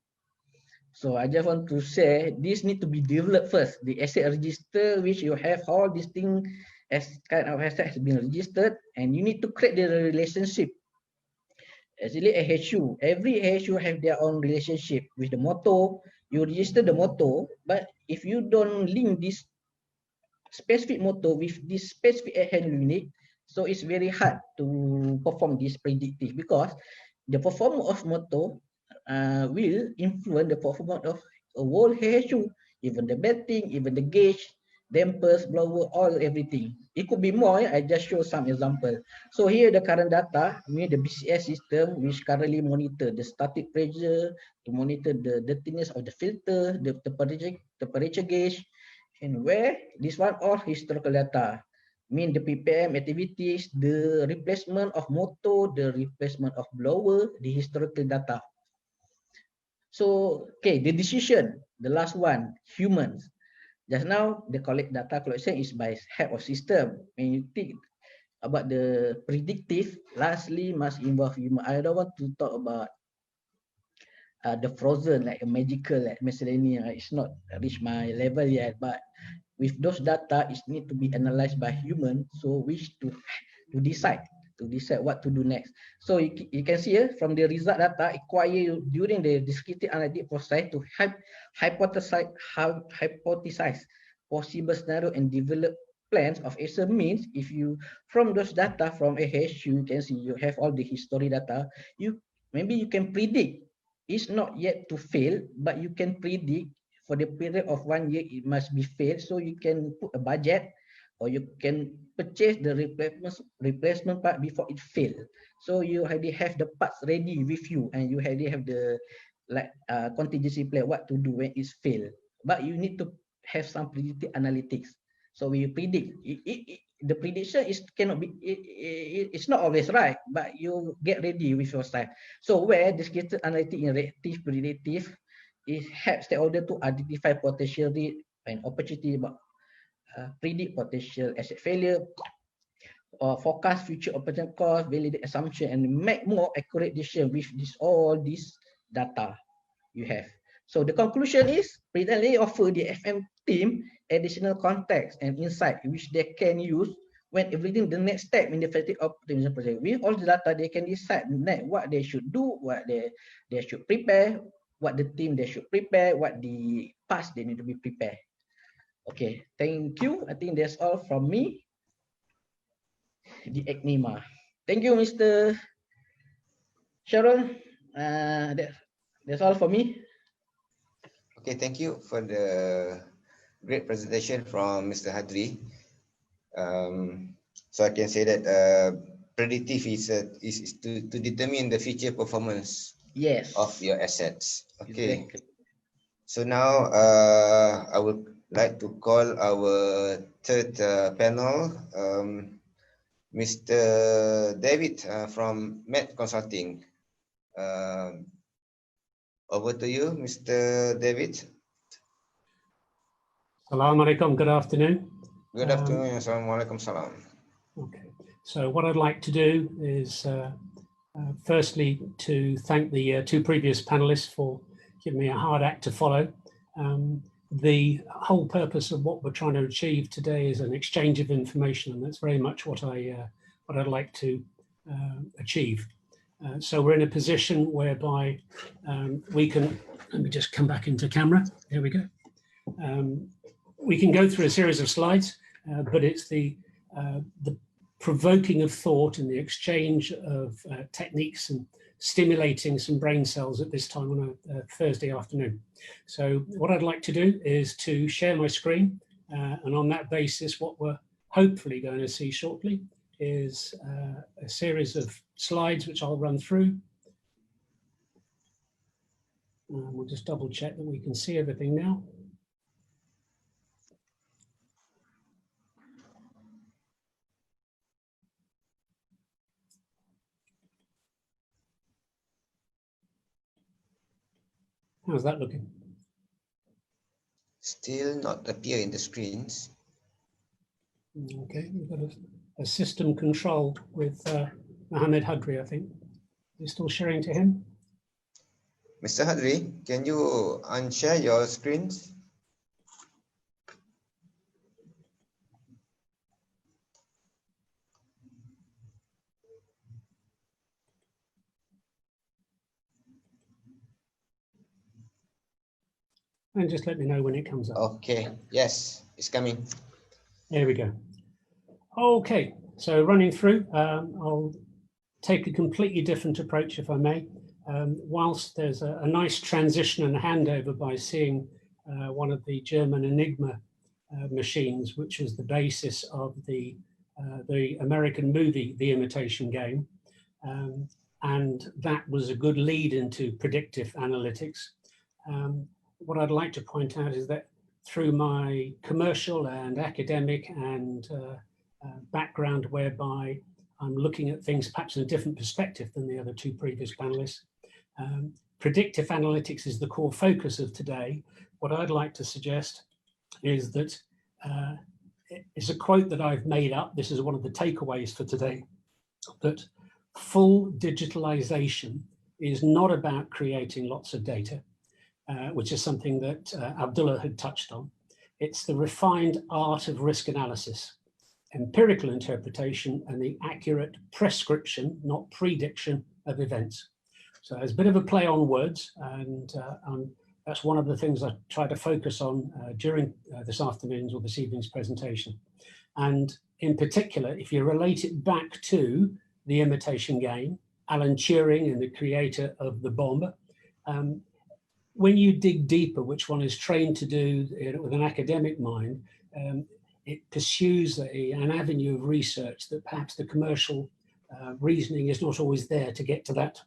So I just want to say this need to be developed first. The asset register, which you have all these things as kind of asset has been registered, and you need to create the relationship. Actually, AHU, every AHU have their own relationship with the motor. You register the motor, but if you don't link this specific motor with this specific air handling unit, so it's very hard to perform this predictive, because the performance of motor will influence the performance of a whole HSU, even the bedding, even the gauge, dampers, blower, all everything. It could be more. I just show some example. So here the current data, we the BCS system, which currently monitor the static pressure, to monitor the dirtiness of the filter, the temperature gauge, and where this one all historical data. Mean the PPM activities, the replacement of motor, the replacement of blower, the historical data. So, okay, the decision, the last one, humans. Just now, the data collection is by help of system. When you think about the predictive, lastly must involve human. I don't want to talk about the frozen, like a magical, like miscellaneous. It's not reach my level yet, but with those data, it need to be analyzed by human, so which to decide what to do next. So you can see here from the result data acquired during the descriptive analytic process to hypothesize possible scenario and develop plans of action. Means if you from those data from AH, you can see you have all the history data. Maybe you can predict. It's not yet to fail, but you can predict for the period of 1 year it must be failed. So you can put a budget, or you can purchase the replacement part before it failed. So you already have the parts ready with you, and you already have the contingency plan what to do when it's failed. But you need to have some predictive analytics. So we predict the prediction is cannot be it's not always right, but you get ready with your side. So where descriptive analytics in reactive predictive, it helps stakeholder to identify potential risk and opportunity, about predict potential asset failure, or forecast future operating cost, validate assumption, and make more accurate decision with all this data you have. So the conclusion is, presently offer the FM team additional context and insight which they can use when evaluating the next step in the effective optimization project. With all the data, they can decide next what they should do, what they should prepare, what the team they should prepare, what the parts they need to be prepared. Okay, thank you. I think that's all from me. The ECNIMA. Thank you, Mr. Sharon. That's all for me. Okay, thank you for the great presentation from Mr. Hadri. So I can say that predictive is to determine the future performance of your assets. Okay. Exactly. So now I would like to call our third panel, Mr. David from Med Consulting. Over to you, Mr. David. Assalamualaikum, good afternoon. Good afternoon, Assalamualaikum salam. Okay, so what I'd like to do is firstly to thank the two previous panelists for giving me a hard act to follow. The whole purpose of what we're trying to achieve today is an exchange of information, and that's very much what I'd like to achieve. So we're in a position whereby we can, let me just come back into camera, there we go. We can go through a series of slides, but it's the provoking of thought and the exchange of techniques and stimulating some brain cells at this time on a Thursday afternoon. So what I'd like to do is to share my screen, and on that basis, what we're hopefully going to see shortly is a series of slides which I'll run through. We'll just double check that we can see everything now. How's that looking? Still not appear in the screens. Okay, we've got a system control with Mohammed Hadri, I think. You're still sharing to him? Mr. Hadri, can you unshare your screens? and just let me know when it comes up. Okay, yes, it's coming. There we go. Okay, so running through, I'll take a completely different approach, if I may. Whilst there's a nice transition and handover by seeing one of the German Enigma machines, which was the basis of the American movie, The Imitation Game. And that was a good lead into predictive analytics. What I'd like to point out is that through my commercial and academic and background, whereby I'm looking at things perhaps in a different perspective than the other two previous panelists, predictive analytics is the core focus of today. What I'd like to suggest is that it's a quote that I've made up. This is one of the takeaways for today, that full digitalization is not about creating lots of data, which is something that Abdullah had touched on. It's the refined art of risk analysis, empirical interpretation, and the accurate prescription, not prediction, of events. So there's a bit of a play on words, and that's one of the things I try to focus on during this afternoon's or this evening's presentation. And in particular, if you relate it back to The Imitation Game, Alan Turing and the creator of the bomb, when you dig deeper, which one is trained to do with an academic mind, it pursues an avenue of research that perhaps the commercial reasoning is not always there to get to that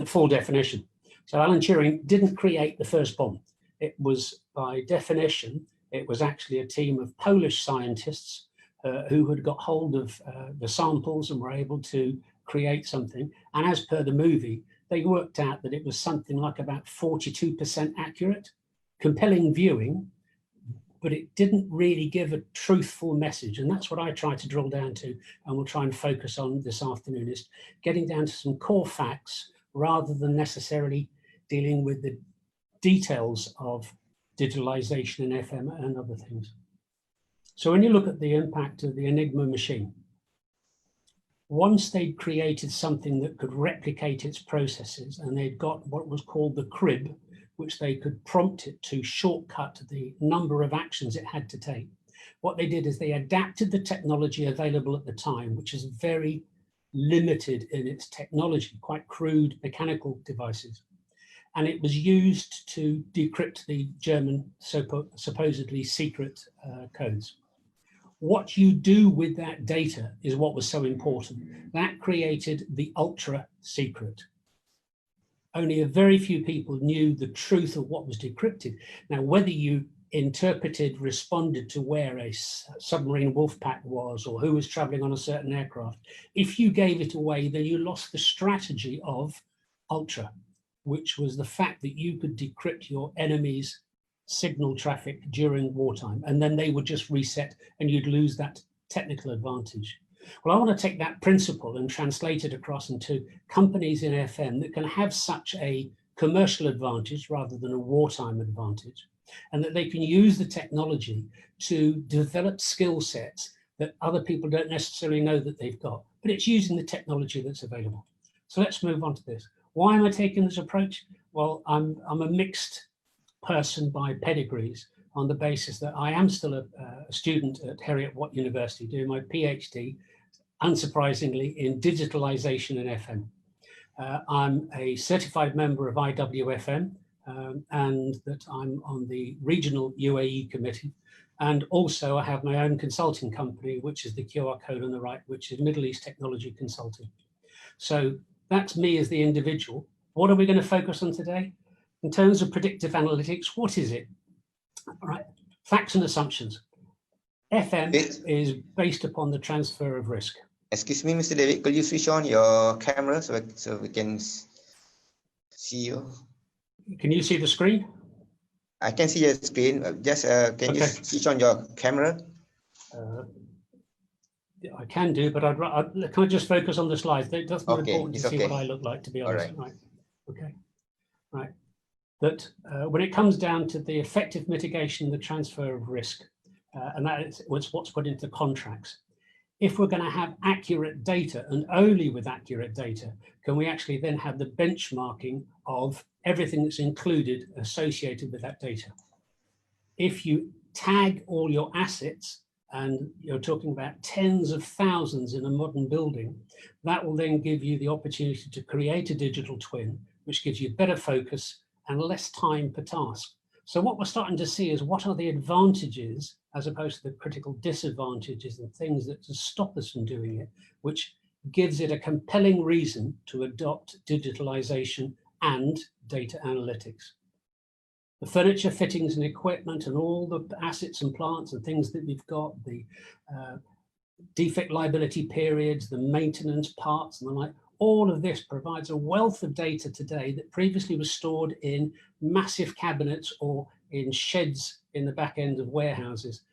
full definition. So Alan Turing didn't create the first bomb. It was, by definition, it was actually a team of Polish scientists who had got hold of the samples and were able to create something. And as per the movie, they worked out that it was something like about 42% accurate, compelling viewing, but it didn't really give a truthful message. And that's what I try to drill down to, and we'll try and focus on this afternoon, is getting down to some core facts rather than necessarily dealing with the details of digitalization in FM and other things. So when you look at the impact of the Enigma machine, once they'd created something that could replicate its processes, and they'd got what was called the crib, which they could prompt it to shortcut the number of actions it had to take. What they did is they adapted the technology available at the time, which is very limited in its technology, quite crude mechanical devices. And it was used to decrypt the German supposedly secret codes. What you do with that data is what was so important. That created the ultra secret. Only a very few people knew the truth of what was decrypted. Now, whether you interpreted, responded to where a submarine wolf pack was or who was traveling on a certain aircraft, if you gave it away, then you lost the strategy of ultra, which was the fact that you could decrypt your enemy's signal traffic during wartime, and then they would just reset and you'd lose that technical advantage. Well, I want to take that principle and translate it across into companies in FM that can have such a commercial advantage rather than a wartime advantage, and that they can use the technology to develop skill sets that other people don't necessarily know that they've got, but it's using the technology that's available. So let's move on to this. Why am I taking this approach? Well, I'm a mixed person by pedigrees, on the basis that I am still a student at Heriot-Watt University doing my PhD, unsurprisingly, in digitalization in FM. I'm a certified member of IWFM, and that I'm on the regional UAE committee. And also I have my own consulting company, which is the QR code on the right, which is Middle East Technology Consulting. So that's me as the individual. What are we going to focus on today? In terms of predictive analytics, what is it? All right, facts and assumptions. FM is based upon the transfer of risk. Excuse me, Mr. David, could you switch on your camera so we can see you? Can you see the screen? I can see your screen. Just can you switch on your camera? I can do, but can I just focus on the slides? That's more important to see what I look like, to be honest. All right. Okay. Right. That when it comes down to the effective mitigation, the transfer of risk, and that is what's put into contracts. If we're going to have accurate data, and only with accurate data, can we actually then have the benchmarking of everything that's included associated with that data. if you tag all your assets, and you're talking about tens of thousands in a modern building, that will then give you the opportunity to create a digital twin, which gives you better focus and less time per task. So what we're starting to see is what are the advantages as opposed to the critical disadvantages and things that just stop us from doing it, which gives it a compelling reason to adopt digitalization and data analytics. The furniture, fittings and equipment and all the assets and plants and things that we've got, the defect liability periods, the maintenance parts and the like, all of this provides a wealth of data today that previously was stored in massive cabinets or in sheds in the back end of warehouses.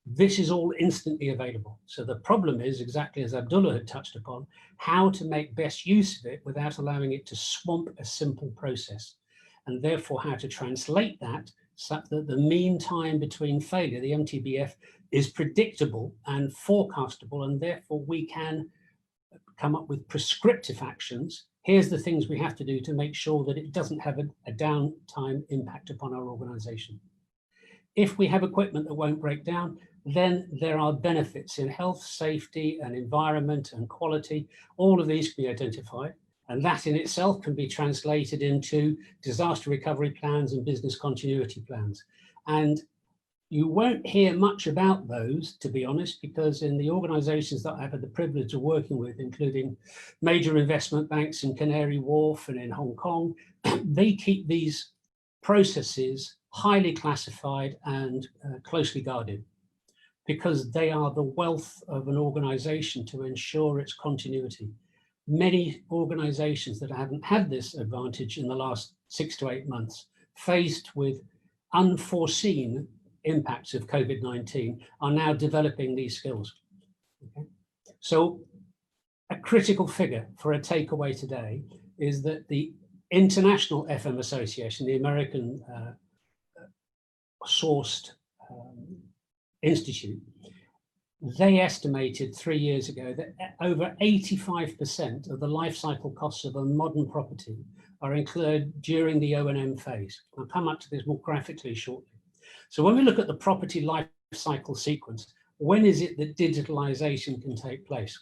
This is all instantly available. So the problem is, exactly as Abdullah had touched upon, how to make best use of it without allowing it to swamp a simple process, and therefore how to translate that so that the mean time between failure, the MTBF, is predictable and forecastable, and therefore we can come up with prescriptive actions. Here's the things we have to do to make sure that it doesn't have a downtime impact upon our organization. If we have equipment that won't break down, then there are benefits in health, safety, and environment and quality. All of these can be identified, and that in itself can be translated into disaster recovery plans and business continuity plans. And you won't hear much about those, to be honest, because in the organizations that I've had the privilege of working with, including major investment banks in Canary Wharf and in Hong Kong, they keep these processes highly classified and closely guarded, because they are the wealth of an organization to ensure its continuity. Many organizations that haven't had this advantage in the last 6 to 8 months, faced with unforeseen impacts of COVID-19, are now developing these skills. Okay? So a critical figure for a takeaway today is that the International FM Association, the American sourced institute, they estimated 3 years ago that over 85% of the life cycle costs of a modern property are incurred during the O&M phase. I'll come up to this more graphically shortly. So when we look at the property life cycle sequence, when is it that digitalization can take place?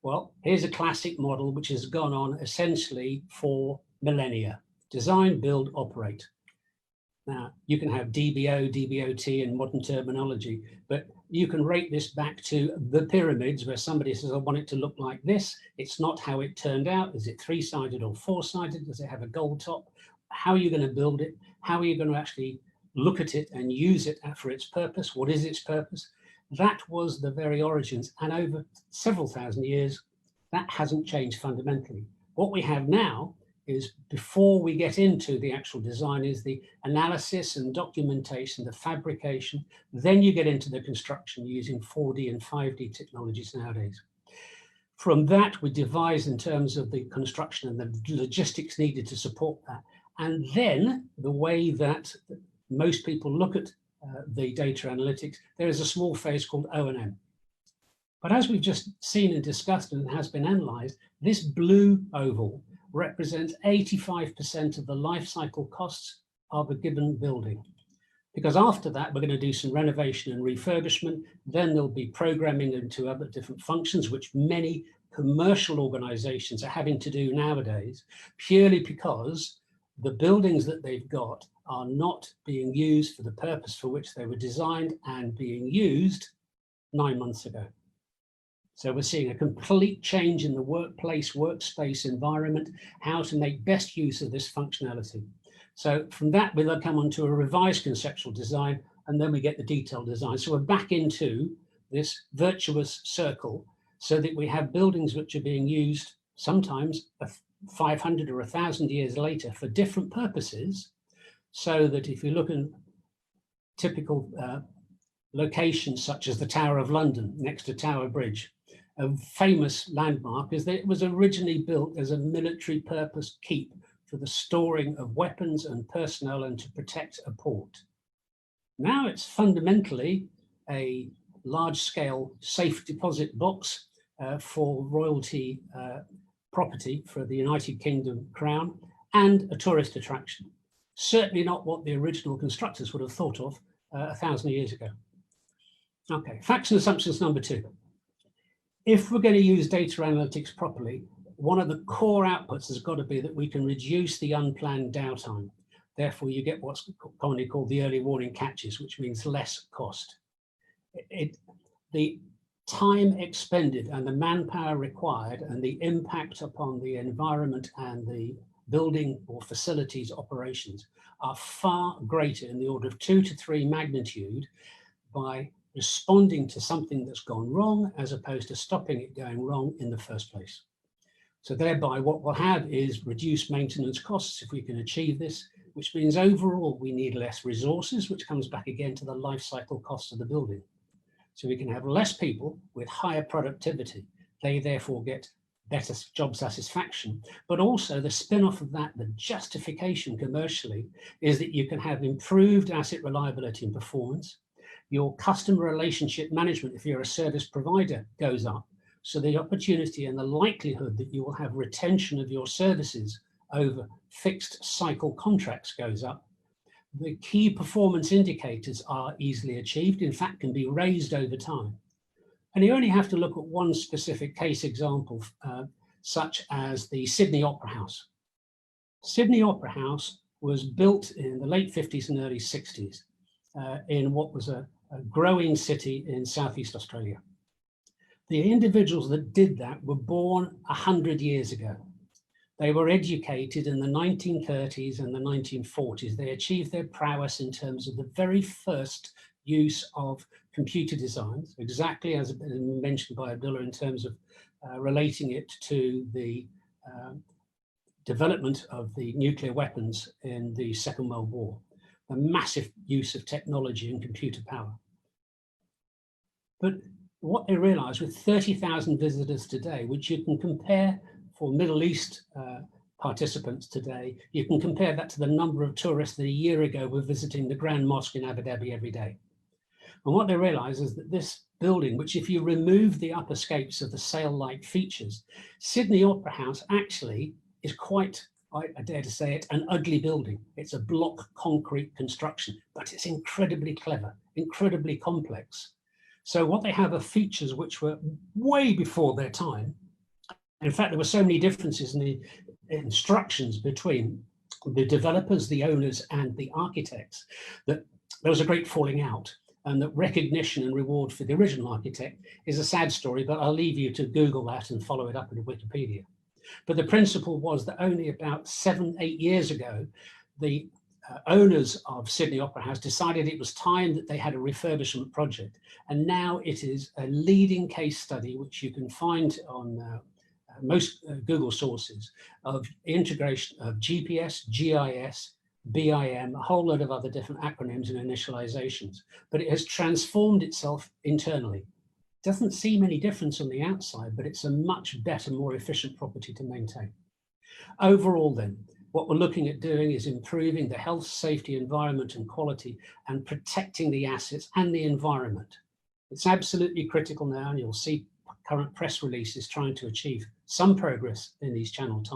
Well, here's a classic model which has gone on essentially for millennia: design, build, operate. Now, you can have DBO, DBOT in modern terminology, but you can rate this back to the pyramids, where somebody says, I want it to look like this. It's not how it turned out. Is it 3-sided or 4-sided? Does it have a gold top? How are you going to build it? How are you going to actually look at it and use it for its purpose? What is its purpose? That was the very origins. And over several thousand years, that hasn't changed fundamentally. What we have now is, before we get into the actual design, is the analysis and documentation, the fabrication. Then you get into the construction using 4D and 5D technologies nowadays. From that, we devise in terms of the construction and the logistics needed to support that. And then the way that most people look at the data analytics, there is a small phase called O&M. But as we've just seen and discussed and has been analyzed, this blue oval represents 85% of the life cycle costs of a given building. Because after that, we're going to do some renovation and refurbishment. Then there'll be programming into other different functions, which many commercial organizations are having to do nowadays, purely because the buildings that they've got are not being used for the purpose for which they were designed and being used 9 months ago. So we're seeing a complete change in the workplace, workspace environment, how to make best use of this functionality. So from that, we then come on to a revised conceptual design, and then we get the detailed design. So we're back into this virtuous circle, so that we have buildings which are being used sometimes 500 or 1,000 years later for different purposes, so that if you look at typical locations such as the Tower of London next to Tower Bridge, a famous landmark is that it was originally built as a military purpose keep for the storing of weapons and personnel and to protect a port. Now it's fundamentally a large-scale safe deposit box for royalty property for the United Kingdom Crown, and a tourist attraction. Certainly not what the original constructors would have thought of 1,000 years ago. Okay, facts and assumptions number 2. If we're going to use data analytics properly, one of the core outputs has got to be that we can reduce the unplanned downtime. Therefore, you get what's commonly called the early warning catches, which means less cost. The time expended and the manpower required and the impact upon the environment and the building or facilities operations are far greater, in the order of 2 to 3 magnitude, by responding to something that's gone wrong as opposed to stopping it going wrong in the first place. So thereby what we'll have is reduced maintenance costs if we can achieve this, which means overall we need less resources, which comes back again to the life cycle cost of the building. So we can have less people with higher productivity. They therefore get better job satisfaction, but also the spin-off of that, the justification commercially, is that you can have improved asset reliability and performance. Your customer relationship management, if you're a service provider, goes up. So the opportunity and the likelihood that you will have retention of your services over fixed cycle contracts goes up. The key performance indicators are easily achieved, in fact, can be raised over time. And you only have to look at one specific case example, such as the Sydney Opera House. Sydney Opera House was built in the late 50s and early 60s in what was a growing city in Southeast Australia. The individuals that did that were born 100 years ago. They were educated in the 1930s and the 1940s. They achieved their prowess in terms of the very first use of computer designs, exactly as mentioned by Abdullah in terms of relating it to the development of the nuclear weapons in the Second World War, the massive use of technology and computer power. But what they realized with 30,000 visitors today, which you can compare for Middle East participants today, you can compare that to the number of tourists that a year ago were visiting the Grand Mosque in Abu Dhabi every day. And what they realize is that this building, which if you remove the upper scapes of the sail-like features, Sydney Opera House actually is quite, I dare to say it, an ugly building. It's a block concrete construction, but it's incredibly clever, incredibly complex. So what they have are features which were way before their time. In fact, there were so many differences in the instructions between the developers, the owners, and the architects that there was a great falling out, and that recognition and reward for the original architect is a sad story, but I'll leave you to Google that and follow it up in Wikipedia. But the principle was that only about 7-8 years ago, the owners of Sydney Opera House decided it was time that they had a refurbishment project. And now it is a leading case study, which you can find on most Google sources, of integration of GPS, GIS, BIM, a whole load of other different acronyms and initializations. But it has transformed itself internally. Doesn't seem any difference on the outside, but it's a much better, more efficient property to maintain. Overall then, what we're looking at doing is improving the health, safety, environment and quality, and protecting the assets and the environment. It's absolutely critical now, and you'll see current press releases trying to achieve some progress in these challenged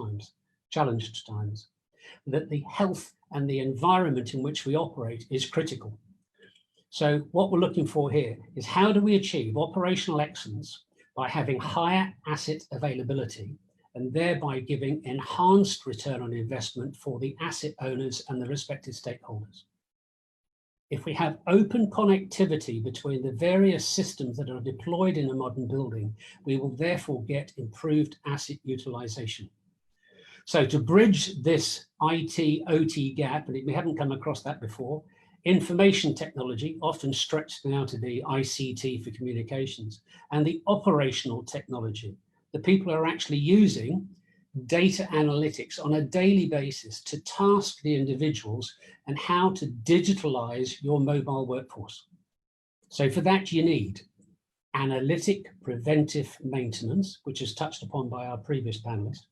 times, that the health and the environment in which we operate is critical. So what we're looking for here is how do we achieve operational excellence by having higher asset availability and thereby giving enhanced return on investment for the asset owners and the respective stakeholders. If we have open connectivity between the various systems that are deployed in a modern building, we will therefore get improved asset utilization. So to bridge this IT-OT gap, and we haven't come across that before, information technology, often stretched now to be ICT for communications, and the operational technology, the people are actually using data analytics on a daily basis to task the individuals and how to digitalize your mobile workforce. So for that, you need analytic preventive maintenance, which is touched upon by our previous panelist.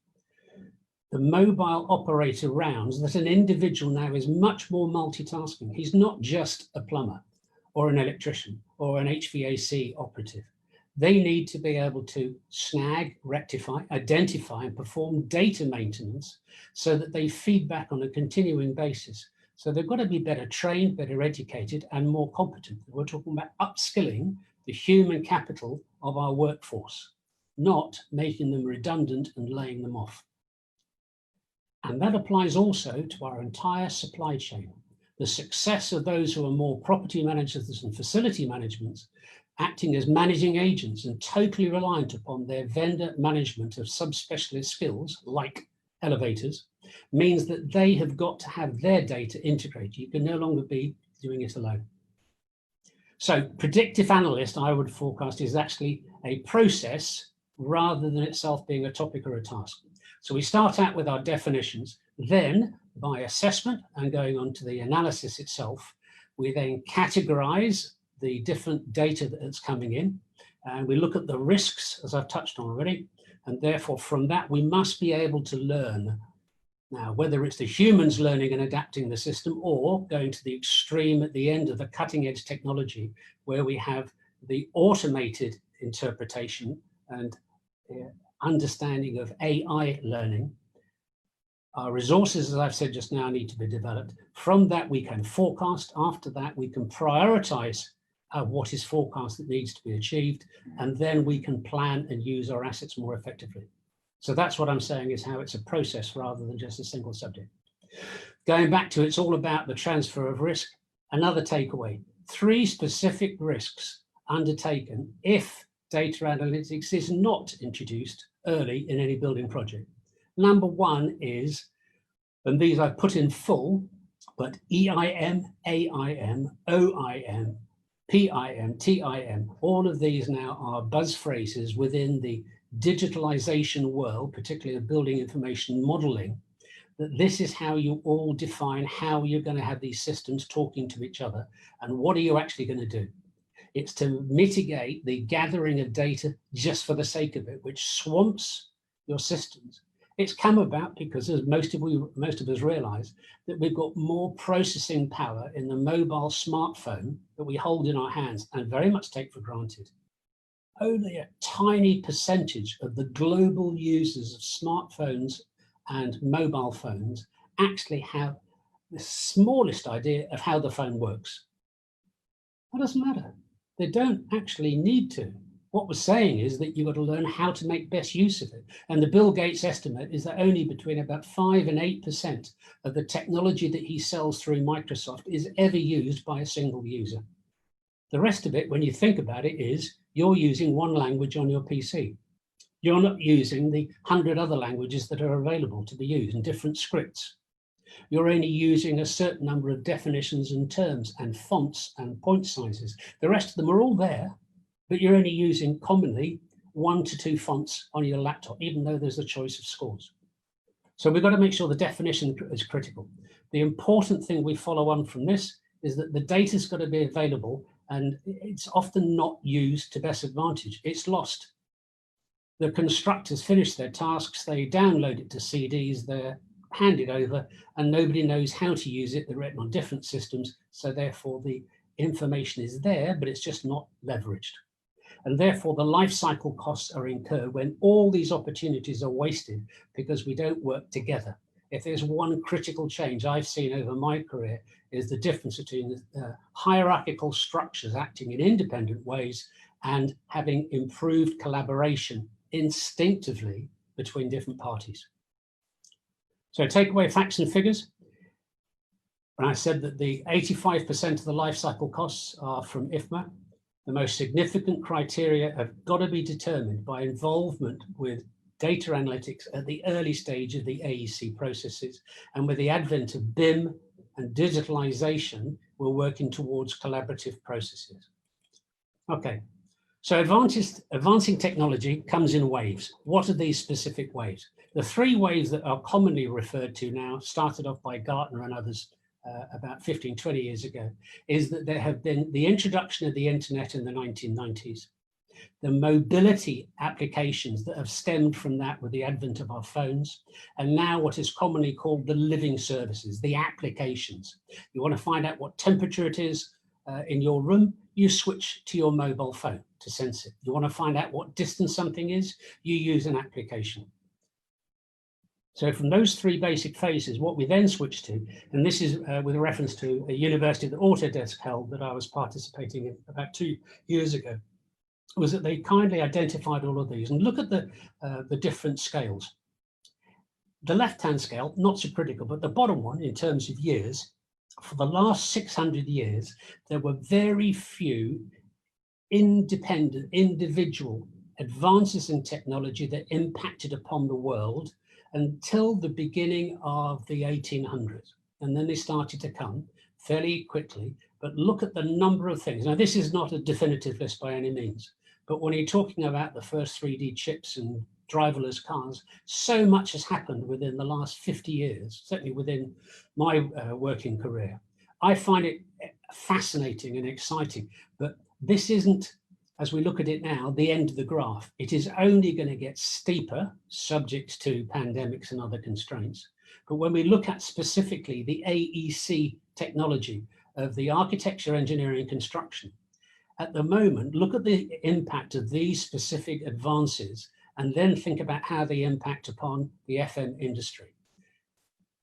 The mobile operator rounds, that an individual now is much more multitasking. He's not just a plumber or an electrician or an HVAC operative. They need to be able to snag, rectify, identify, and perform data maintenance so that they feed back on a continuing basis So they've got to be better trained, better educated, and more competent. We're talking about upskilling the human capital of our workforce, not making them redundant and laying them off. And that applies also to our entire supply chain. The success of those who are more property managers and facility managements, acting as managing agents and totally reliant upon their vendor management of subspecialist skills like elevators, means that they have got to have their data integrated. You can no longer be doing it alone. So predictive analyst, I would forecast, is actually a process rather than itself being a topic or a task. So we start out with our definitions, then by assessment and going on to the analysis itself, we then categorize the different data that's coming in, and we look at the risks, as I've touched on already, and therefore from that we must be able to learn. Now, whether it's the humans learning and adapting the system or going to the extreme at the end of the cutting edge technology where we have the automated interpretation and understanding of AI learning, our resources, as I've said just now, need to be developed. From that, we can forecast. After that, we can prioritize what is forecast that needs to be achieved, and then we can plan and use our assets more effectively. So that's what I'm saying is how it's a process rather than just a single subject. Going back to it's all about the transfer of risk. Another takeaway, 3 specific risks undertaken if data analytics is not introduced early in any building project. Number 1 is, and these I've put in full, but EIM, AIM, OIM, PIM, TIM, all of these now are buzz phrases within the digitalization world, particularly of building information modeling, that this is how you all define how you're going to have these systems talking to each other and what are you actually going to do. It's to mitigate the gathering of data just for the sake of it, which swamps your systems. It's come about because, as most of us realize, that we've got more processing power in the mobile smartphone that we hold in our hands and very much take for granted. Only a tiny percentage of the global users of smartphones and mobile phones actually have the smallest idea of how the phone works. That doesn't matter. They don't actually need to. What we're saying is that you've got to learn how to make best use of it. And the Bill Gates estimate is that only between about 5 and 8% of the technology that he sells through Microsoft is ever used by a single user. The rest of it, when you think about it, is you're using one language on your PC. You're not using the 100 other languages that are available to be used in different scripts. You're only using a certain number of definitions and terms and fonts and point sizes. The rest of them are all there, but you're only using commonly 1 to 2 fonts on your laptop, even though there's a choice of scores. So we've got to make sure the definition is critical. The important thing we follow on from this is that the data's got to be available, and it's often not used to best advantage. It's lost. The constructors finish their tasks, they download it to CDs, they're handed over, and nobody knows how to use it. They're written on different systems, so therefore the information is there, but it's just not leveraged. And therefore the life cycle costs are incurred when all these opportunities are wasted because we don't work together. If there's one critical change I've seen over my career is the difference between hierarchical structures acting in independent ways and having improved collaboration instinctively between different parties. So takeaway facts and figures. When I said that the 85% of the life cycle costs are from IFMA, the most significant criteria have got to be determined by involvement with data analytics at the early stage of the AEC processes. And with the advent of BIM and digitalization, we're working towards collaborative processes. Okay, so advancing technology comes in waves. What are these specific waves? The 3 waves that are commonly referred to now, started off by Gartner and others about 15, 20 years ago, is that there have been the introduction of the internet in the 1990s, the mobility applications that have stemmed from that with the advent of our phones, and now what is commonly called the living services, the applications. You want to find out what temperature it is in your room, you switch to your mobile phone to sense it. You want to find out what distance something is, you use an application. So from those three basic phases, what we then switched to, and this is with a reference to a university that Autodesk held that I was participating in about 2 years ago, was that they kindly identified all of these and look at the different scales. The left-hand scale, not so critical, but the bottom one in terms of years, for the last 600 years, there were very few independent, individual advances in technology that impacted upon the world until the beginning of the 1800s. And then they started to come fairly quickly, but look at the number of things. Now, this is not a definitive list by any means, but when you're talking about the first 3D chips and driverless cars, so much has happened within the last 50 years, certainly within my working career. I find it fascinating and exciting, but this isn't, as we look at it now, the end of the graph. It is only going to get steeper, subject to pandemics and other constraints. But when we look at specifically the AEC technology of the architecture, engineering, and construction, at the moment, look at the impact of these specific advances and then think about how they impact upon the FM industry.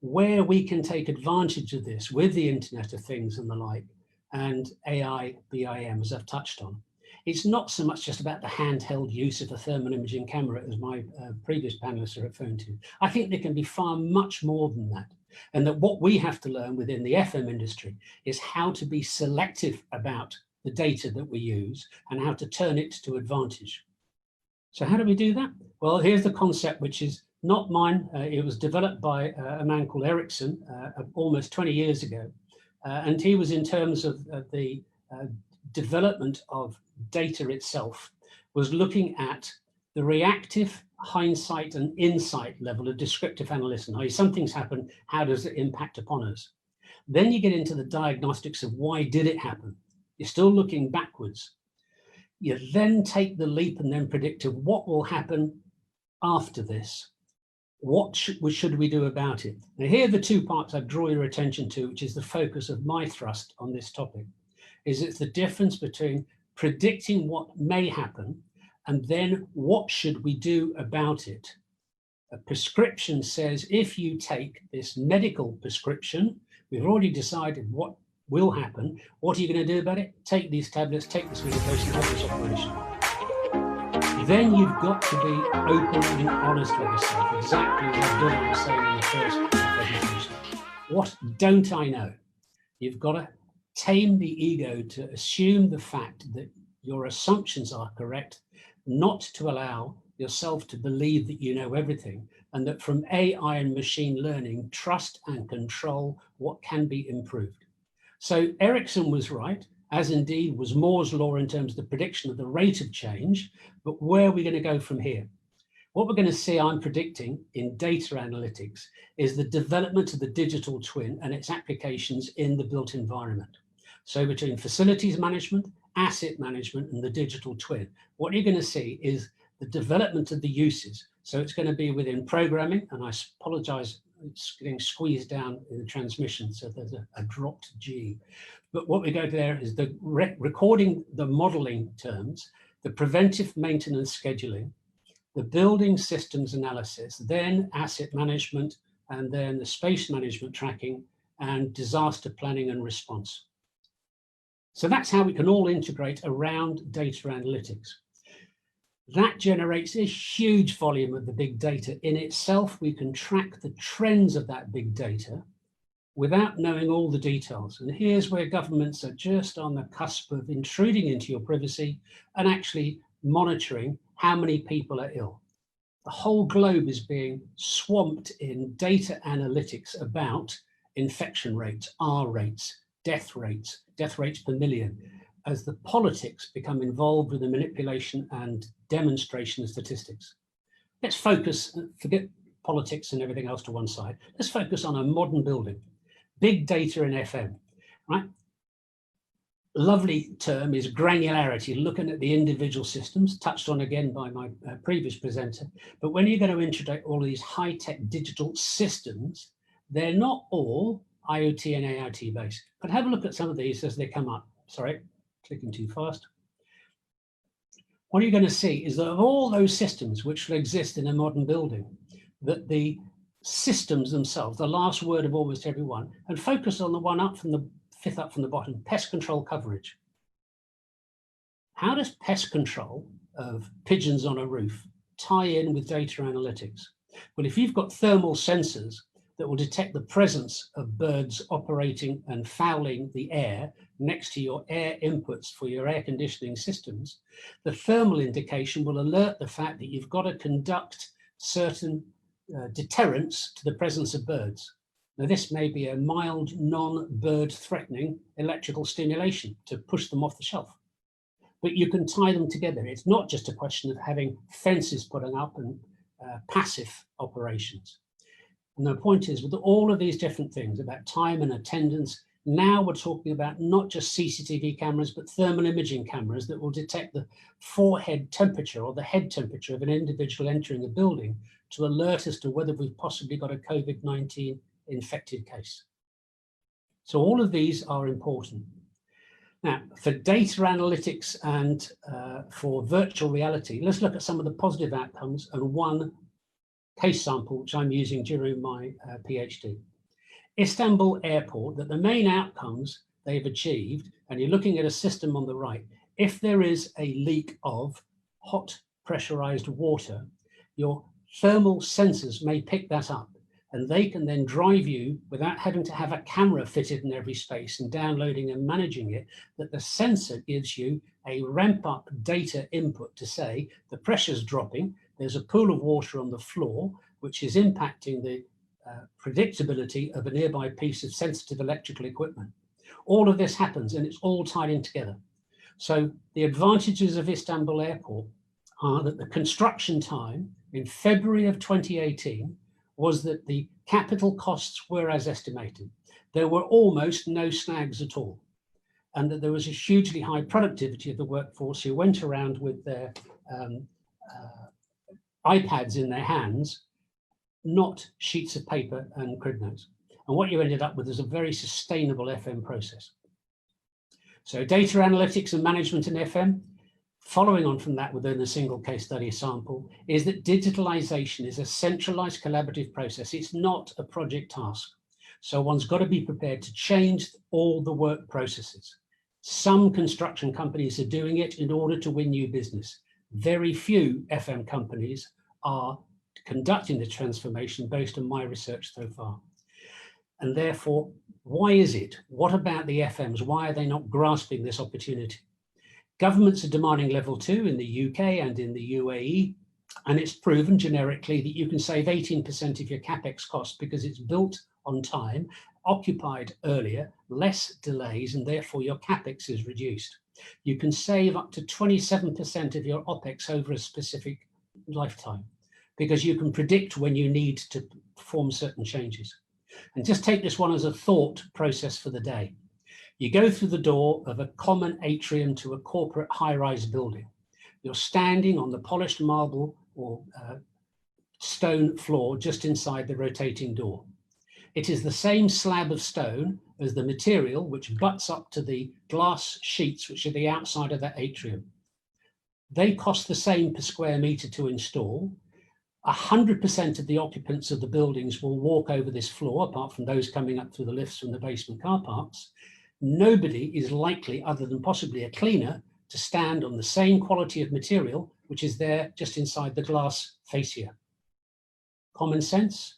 Where we can take advantage of this with the Internet of Things and the like, and AI, BIM, as I've touched on. It's not so much just about the handheld use of a thermal imaging camera, as my previous panelists are referring to. I think there can be far much more than that. And that what we have to learn within the FM industry is how to be selective about the data that we use and how to turn it to advantage. So how do we do that? Well, here's the concept, which is not mine. It was developed by a man called Ericsson almost 20 years ago. And he was, in terms of the development of data itself, was looking at the reactive, hindsight, and insight level of descriptive analysis. Now, something's happened, how does it impact upon us? Then you get into the diagnostics of why did it happen? You're still looking backwards. You then take the leap and then predict what will happen after this. What should we do about it? Now, here are the two parts I draw your attention to, which is the focus of my thrust on this topic, is it's the difference between predicting what may happen and then what should we do about it. A prescription says if you take this medical prescription, we've already decided what will happen. What are you going to do about it? Take these tablets, take this medication, have this operation. Then you've got to be open and honest with yourself, exactly as Dylan was saying in the first presentation. What don't I know? You've got to tame the ego to assume the fact that your assumptions are correct, not to allow yourself to believe that you know everything, and that from AI and machine learning, trust and control what can be improved. So Ericsson was right, as indeed was Moore's law in terms of the prediction of the rate of change, but where are we going to go from here? What we're going to see, I'm predicting, in data analytics is the development of the digital twin and its applications in the built environment. So between facilities management, asset management, and the digital twin, what you're going to see is the development of the uses. So it's going to be within programming, and I apologize, it's getting squeezed down in the transmission, so there's a dropped G. But what we go to there is the recording the modeling terms, the preventive maintenance scheduling, the building systems analysis, then asset management, and then the space management tracking and disaster planning and response. So that's how we can all integrate around data analytics. That generates a huge volume of the big data. In itself, we can track the trends of that big data without knowing all the details. And here's where governments are just on the cusp of intruding into your privacy and actually monitoring how many people are ill. The whole globe is being swamped in data analytics about infection rates, R rates, death rates per million, as the politics become involved with the manipulation and demonstration of statistics. Let's focus, forget politics and everything else to one side. Let's focus on a modern building. Big data in FM, right? Lovely term is granularity, looking at the individual systems, touched on again by my previous presenter. But when you're going to introduce all of these high-tech digital systems, they're not all IoT and AIoT based. But have a look at some of these as they come up. Sorry, clicking too fast. What you're going to see is that of all those systems which will exist in a modern building, that the systems themselves, the last word of almost every one, and focus on the one up from the fifth up from the bottom, pest control coverage. How does pest control of pigeons on a roof tie in with data analytics? Well, if you've got thermal sensors that will detect the presence of birds operating and fouling the air next to your air inputs for your air conditioning systems, the thermal indication will alert the fact that you've got to conduct certain deterrents to the presence of birds. Now, this may be a mild, non-bird threatening electrical stimulation to push them off the shelf. But you can tie them together. It's not just a question of having fences putting up and passive operations. And the point is, with all of these different things about time and attendance, now we're talking about not just CCTV cameras, but thermal imaging cameras that will detect the forehead temperature or the head temperature of an individual entering a building to alert us to whether we've possibly got a COVID-19 infected case. So all of these are important. Now, for data analytics and for virtual reality, let's look at some of the positive outcomes and one case sample, which I'm using during my PhD. Istanbul Airport, that the main outcomes they've achieved, and you're looking at a system on the right, if there is a leak of hot pressurized water, your thermal sensors may pick that up, and they can then drive you, without having to have a camera fitted in every space and downloading and managing it, that the sensor gives you a ramp up data input to say the pressure's dropping, there's a pool of water on the floor, which is impacting the predictability of a nearby piece of sensitive electrical equipment. All of this happens and it's all tied in together. So the advantages of Istanbul Airport are that the construction time in February of 2018 was that the capital costs were as estimated. There were almost no snags at all. And that there was a hugely high productivity of the workforce who went around with their iPads in their hands, not sheets of paper and crib notes. And what you ended up with is a very sustainable FM process. So data analytics and management in FM, following on from that within a single case study sample, is that digitalization is a centralized collaborative process. It's not a project task. So one's got to be prepared to change all the work processes. Some construction companies are doing it in order to win new business. Very few FM companies are conducting the transformation based on my research so far. And therefore, why is it? What about the FMs? Why are they not grasping this opportunity? Governments are demanding level 2 in the UK and in the UAE, and it's proven generically that you can save 18% of your CapEx cost because it's built on time, occupied earlier, less delays, and therefore your CapEx is reduced. You can save up to 27% of your OpEx over a specific lifetime because you can predict when you need to perform certain changes. And just take this one as a thought process for the day. You go through the door of a common atrium to a corporate high-rise building. You're standing on the polished marble or stone floor just inside the rotating door. It is the same slab of stone as the material which butts up to the glass sheets which are the outside of that atrium. They cost the same per square meter to install. 100% of the occupants of the buildings will walk over this floor, apart from those coming up through the lifts from the basement car parks. Nobody is likely, other than possibly a cleaner, to stand on the same quality of material, which is there just inside the glass fascia. Common sense,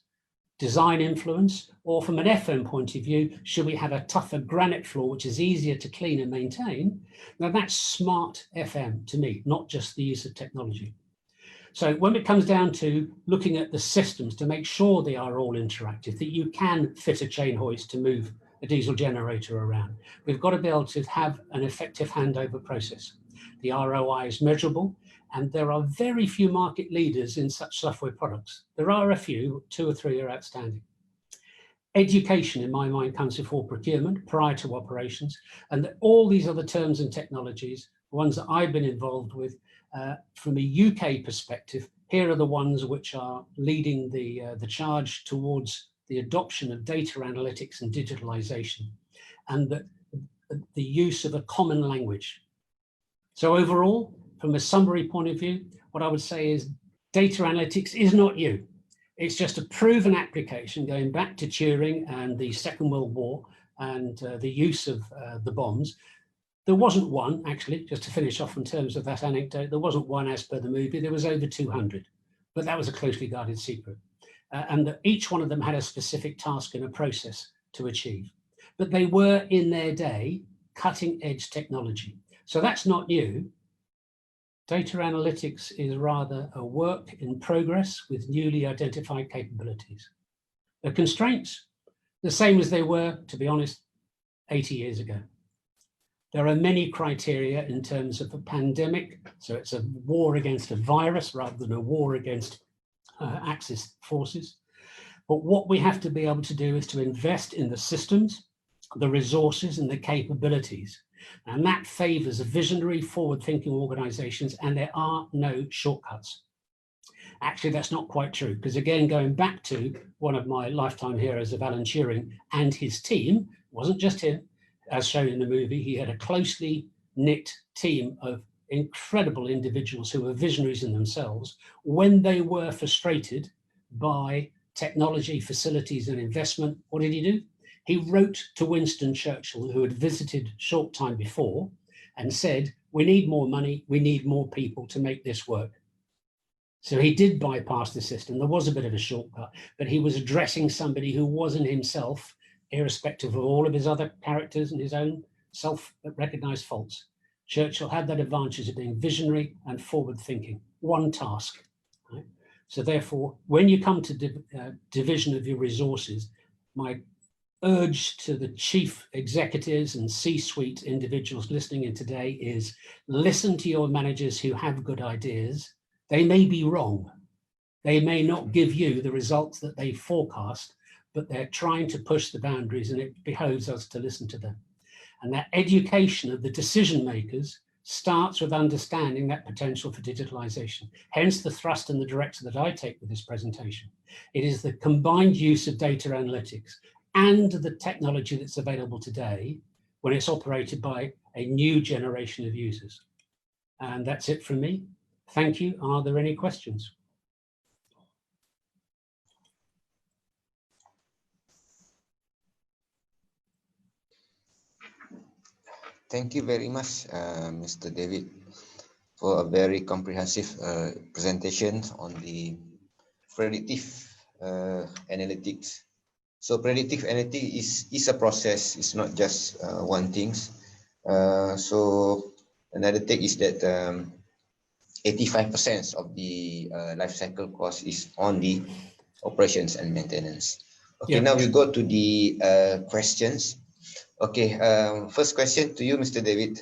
design influence, or from an FM point of view, should we have a tougher granite floor, which is easier to clean and maintain? Now that's smart FM to me, not just the use of technology. So when it comes down to looking at the systems to make sure they are all interactive, that you can fit a chain hoist to move a diesel generator around, we've got to be able to have an effective handover process. The ROI is measurable, and there are very few market leaders in such software products. There are a few, 2 or 3 are outstanding. Education, in my mind, comes before procurement, prior to operations, and all these other terms and technologies, ones that I've been involved with, from a UK perspective, here are the ones which are leading the charge towards the adoption of data analytics and digitalization, and the use of a common language. So overall, from a summary point of view, what I would say is data analytics is not you. It's just a proven application going back to Turing and the Second World War and the use of the bombs. There wasn't one, actually, just to finish off in terms of that anecdote, there wasn't one as per the movie, there was over 200, but that was a closely guarded secret. And each one of them had a specific task and a process to achieve. But they were, in their day, cutting edge technology. So that's not new. Data analytics is rather a work in progress with newly identified capabilities. The constraints, the same as they were, to be honest, 80 years ago. There are many criteria in terms of a pandemic. So it's a war against a virus rather than a war against Axis forces. But what we have to be able to do is to invest in the systems, the resources and the capabilities. And that favors visionary, forward-thinking organizations, and there are no shortcuts. Actually, that's not quite true, because again, going back to one of my lifetime heroes of Alan Turing and his team, wasn't just him, as shown in the movie, he had a closely knit team of incredible individuals who were visionaries in themselves. When they were frustrated by technology, facilities and investment, what did he do? He wrote to Winston Churchill, who had visited short time before, and said, we need more money, we need more people to make this work. So he did bypass the system. There was a bit of a shortcut, but he was addressing somebody who wasn't himself, irrespective of all of his other characters and his own self-recognized faults. Churchill had that advantage of being visionary and forward-thinking, one task. Right? So therefore, when you come to division of your resources, my urge to the chief executives and C-suite individuals listening in today is listen to your managers who have good ideas. They may be wrong. They may not give you the results that they forecast, but they're trying to push the boundaries, and it behoves us to listen to them. And that education of the decision makers starts with understanding that potential for digitalization. Hence the thrust and the direction that I take with this presentation. It is the combined use of data analytics and the technology that's available today when it's operated by a new generation of users. And that's it from me. Thank you. Are there any questions? Thank you very much, Mr. David, for a very comprehensive presentation on the predictive analytics. So predictive analytics is a process. It's not just one thing. So another take is that 85% of the life cycle cost is on the operations and maintenance. Okay, now we go to the questions. Okay, first question to you, Mr. David.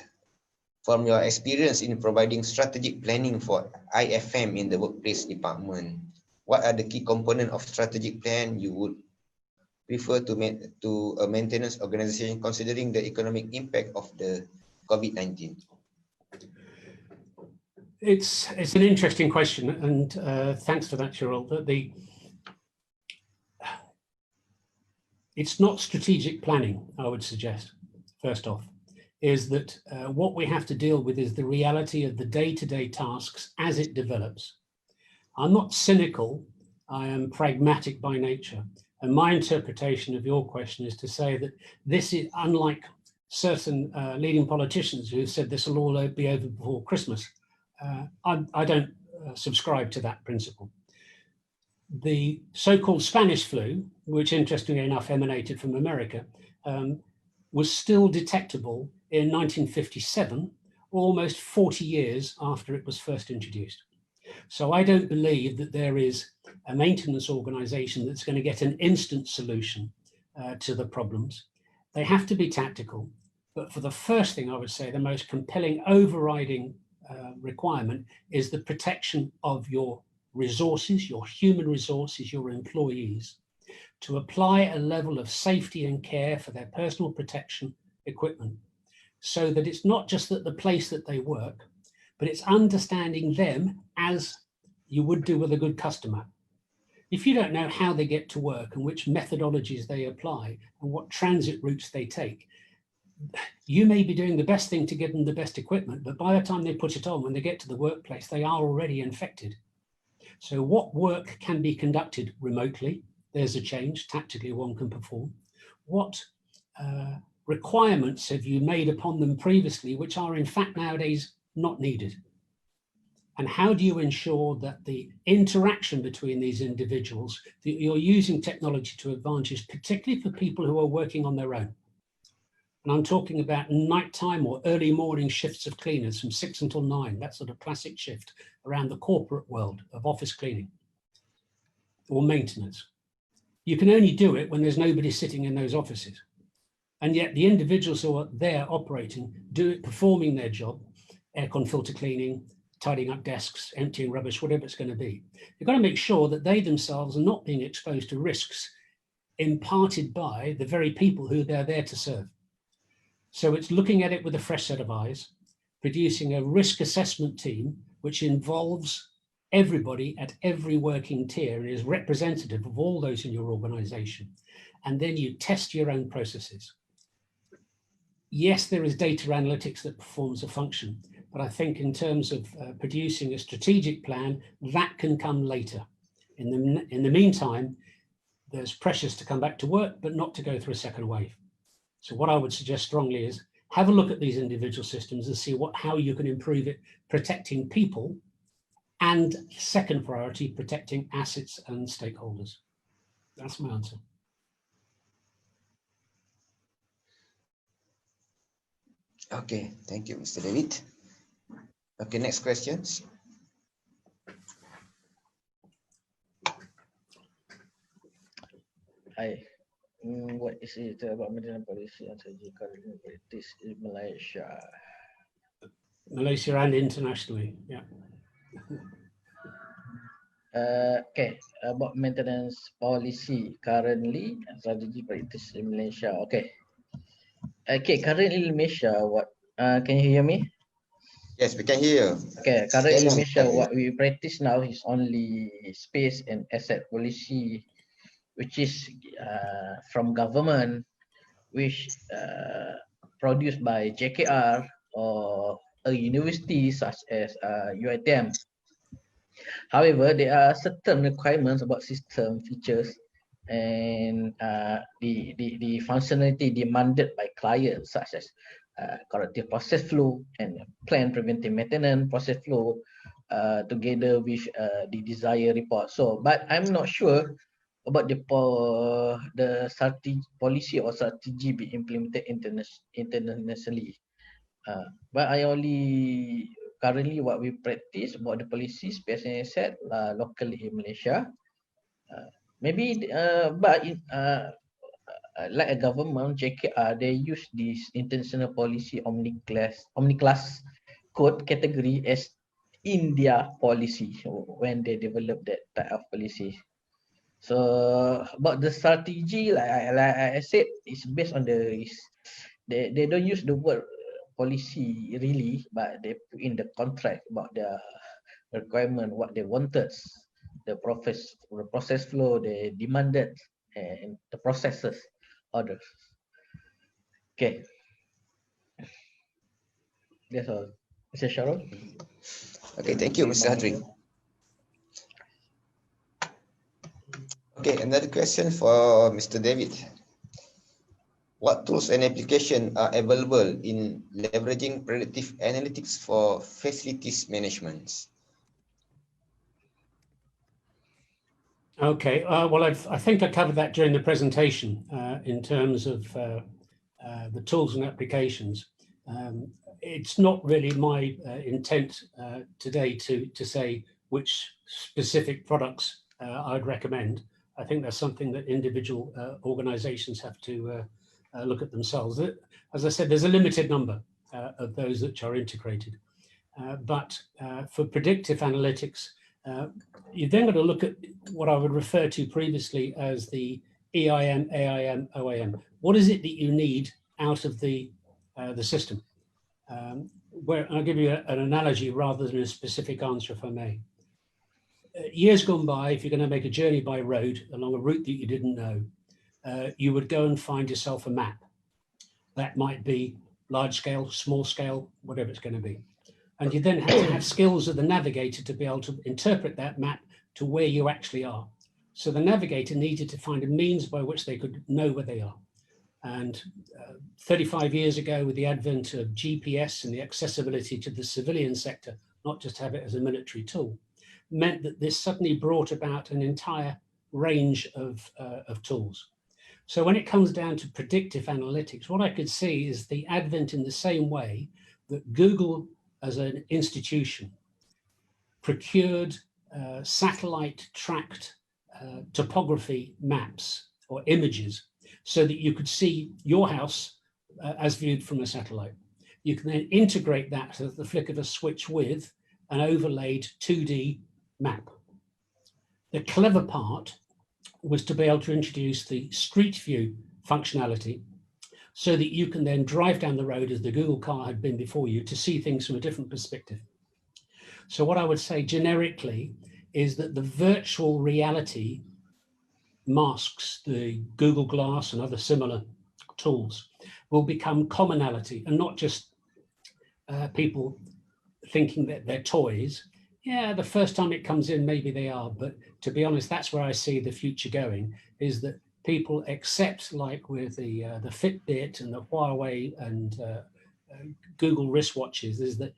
From your experience in providing strategic planning for IFM in the workplace department, what are the key components of strategic plan you would prefer to a maintenance organization considering the economic impact of the COVID-19? It's an interesting question, and thanks for that, Cheryl. It's not strategic planning, I would suggest, first off, is that what we have to deal with is the reality of the day-to-day tasks as it develops. I'm not cynical, I am pragmatic by nature. And my interpretation of your question is to say that this is unlike certain leading politicians who have said this will all be over before Christmas. I don't subscribe to that principle. The so-called Spanish flu, which interestingly enough emanated from America, was still detectable in 1957, almost 40 years after it was first introduced. So I don't believe that there is a maintenance organization that's going to get an instant solution to the problems. They have to be tactical. But for the first thing, I would say the most compelling overriding requirement is the protection of your resources, your human resources, your employees, to apply a level of safety and care for their personal protection equipment, so that it's not just that the place that they work, but it's understanding them as you would do with a good customer. If you don't know how they get to work and which methodologies they apply and what transit routes they take, you may be doing the best thing to give them the best equipment, but by the time they put it on, when they get to the workplace, they are already infected. So what work can be conducted remotely? There's a change, tactically one can perform. What requirements have you made upon them previously, which are in fact nowadays not needed? And how do you ensure that the interaction between these individuals, that you're using technology to advantage, particularly for people who are working on their own? And I'm talking about nighttime or early morning shifts of cleaners from 6 until 9. That sort of classic shift around the corporate world of office cleaning or maintenance. You can only do it when there's nobody sitting in those offices. And yet the individuals who are there operating, performing their job, aircon filter cleaning, tidying up desks, emptying rubbish, whatever it's going to be. You've got to make sure that they themselves are not being exposed to risks imparted by the very people who they're there to serve. So it's looking at it with a fresh set of eyes, producing a risk assessment team, which involves everybody at every working tier and is representative of all those in your organization. And then you test your own processes. Yes, there is data analytics that performs a function, but I think in terms of producing a strategic plan, that can come later. In the meantime, there's pressures to come back to work, but not to go through a second wave. So what I would suggest strongly is have a look at these individual systems and see how you can improve it, protecting people, and second priority, protecting assets and stakeholders. That's my answer. Okay, thank you, Mr. David. Okay, next questions. Hi. What is it about maintenance policy and strategy currently practice in Malaysia? Malaysia and internationally, yeah. Okay, about maintenance policy currently and strategy practice in Malaysia. Okay. Okay, currently in Malaysia, what can you hear me? Yes, we can hear you. Okay, currently in Yes, Malaysia, what we practice now is only space and asset policy, which is from government, which produced by JKR or a university such as UiTM. However, there are certain requirements about system features and the functionality demanded by clients, such as corrective process flow and planned preventive maintenance process flow, together with the desired report. So, but I'm not sure about the strategy policy or strategy be implemented internationally. But I only currently what we practice about the policy space and asset locally in Malaysia. Maybe but in like a government JKR, they use this international policy omni-class code category as in their policy when they develop that type of policy. So about the strategy, like I said, it's based on they don't use the word policy really, but they put in the contract about their requirement, what they wanted, the process flow they demanded, and the processes orders. Okay, that's all. Mr. Sharon. Okay, thank you, Mr. Hadri. Okay, another question for Mr. David. What tools and applications are available in leveraging predictive analytics for facilities management? Okay, well, I think I covered that during the presentation in terms of the tools and applications. It's not really my intent today to say which specific products I'd recommend. I think that's something that individual organizations have to look at themselves. As I said, there's a limited number of those which are integrated. But for predictive analytics, you've then got to look at what I would refer to previously as the EIM, AIM, OAM. What is it that you need out of the system? Where I'll give you an analogy rather than a specific answer, if I may. Years gone by, if you're going to make a journey by road along a route that you didn't know, you would go and find yourself a map. That might be large scale, small scale, whatever it's going to be. And you then have to have skills of the navigator to be able to interpret that map to where you actually are. So the navigator needed to find a means by which they could know where they are. And 35 years ago, with the advent of GPS and the accessibility to the civilian sector, not just have it as a military tool, meant that this suddenly brought about an entire range of tools. So when it comes down to predictive analytics, what I could see is the advent in the same way that Google as an institution procured satellite tracked topography maps or images so that you could see your house as viewed from a satellite. You can then integrate that at the flick of a switch with an overlaid 2D map. The clever part was to be able to introduce the street view functionality so that you can then drive down the road as the Google car had been before you to see things from a different perspective. So what I would say generically is that the virtual reality masks, the Google Glass and other similar tools, will become commonality and not just people thinking that they're toys. Yeah, the first time it comes in, maybe they are, but to be honest, that's where I see the future going, is that people accept, like with the Fitbit and the Huawei and Google wristwatches, is that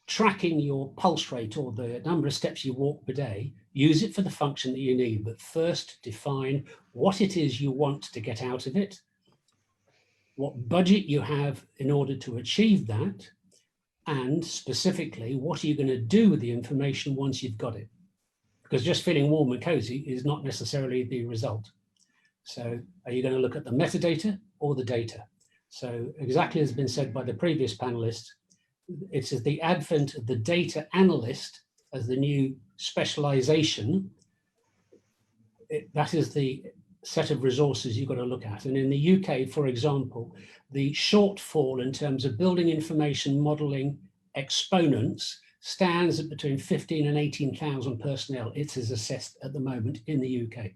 tracking your pulse rate or the number of steps you walk per day, use it for the function that you need, but first define what it is you want to get out of it, what budget you have in order to achieve that, and specifically, what are you going to do with the information once you've got it? Because just feeling warm and cozy is not necessarily the result. So are you going to look at the metadata or the data? So exactly as has been said by the previous panelists, it's the advent of the data analyst as the new specialization. That is the set of resources you've got to look at. And in the UK, for example, the shortfall in terms of building information modeling exponents stands at between 15 and 18,000 personnel. It is assessed at the moment in the UK.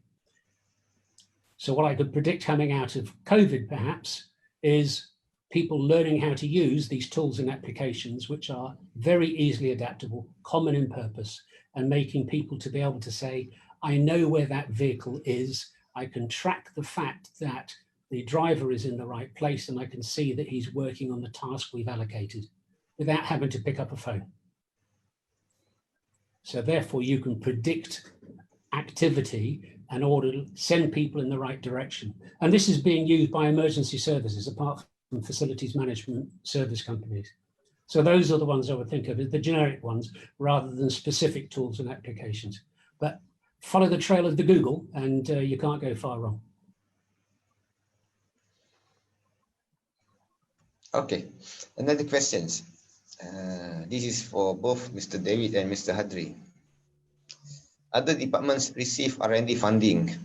So what I could predict coming out of COVID perhaps is people learning how to use these tools and applications, which are very easily adaptable, common in purpose, and making people to be able to say, I know where that vehicle is. I can track the fact that the driver is in the right place and I can see that he's working on the task we've allocated without having to pick up a phone. So therefore you can predict activity and order, send people in the right direction. And this is being used by emergency services apart from facilities management service companies. So those are the ones I would think of as the generic ones rather than specific tools and applications. But follow the trail of the Google and you can't go far wrong. Okay, another questions. This is for both Mr. David and Mr. Hadri. Other departments receive R&D funding.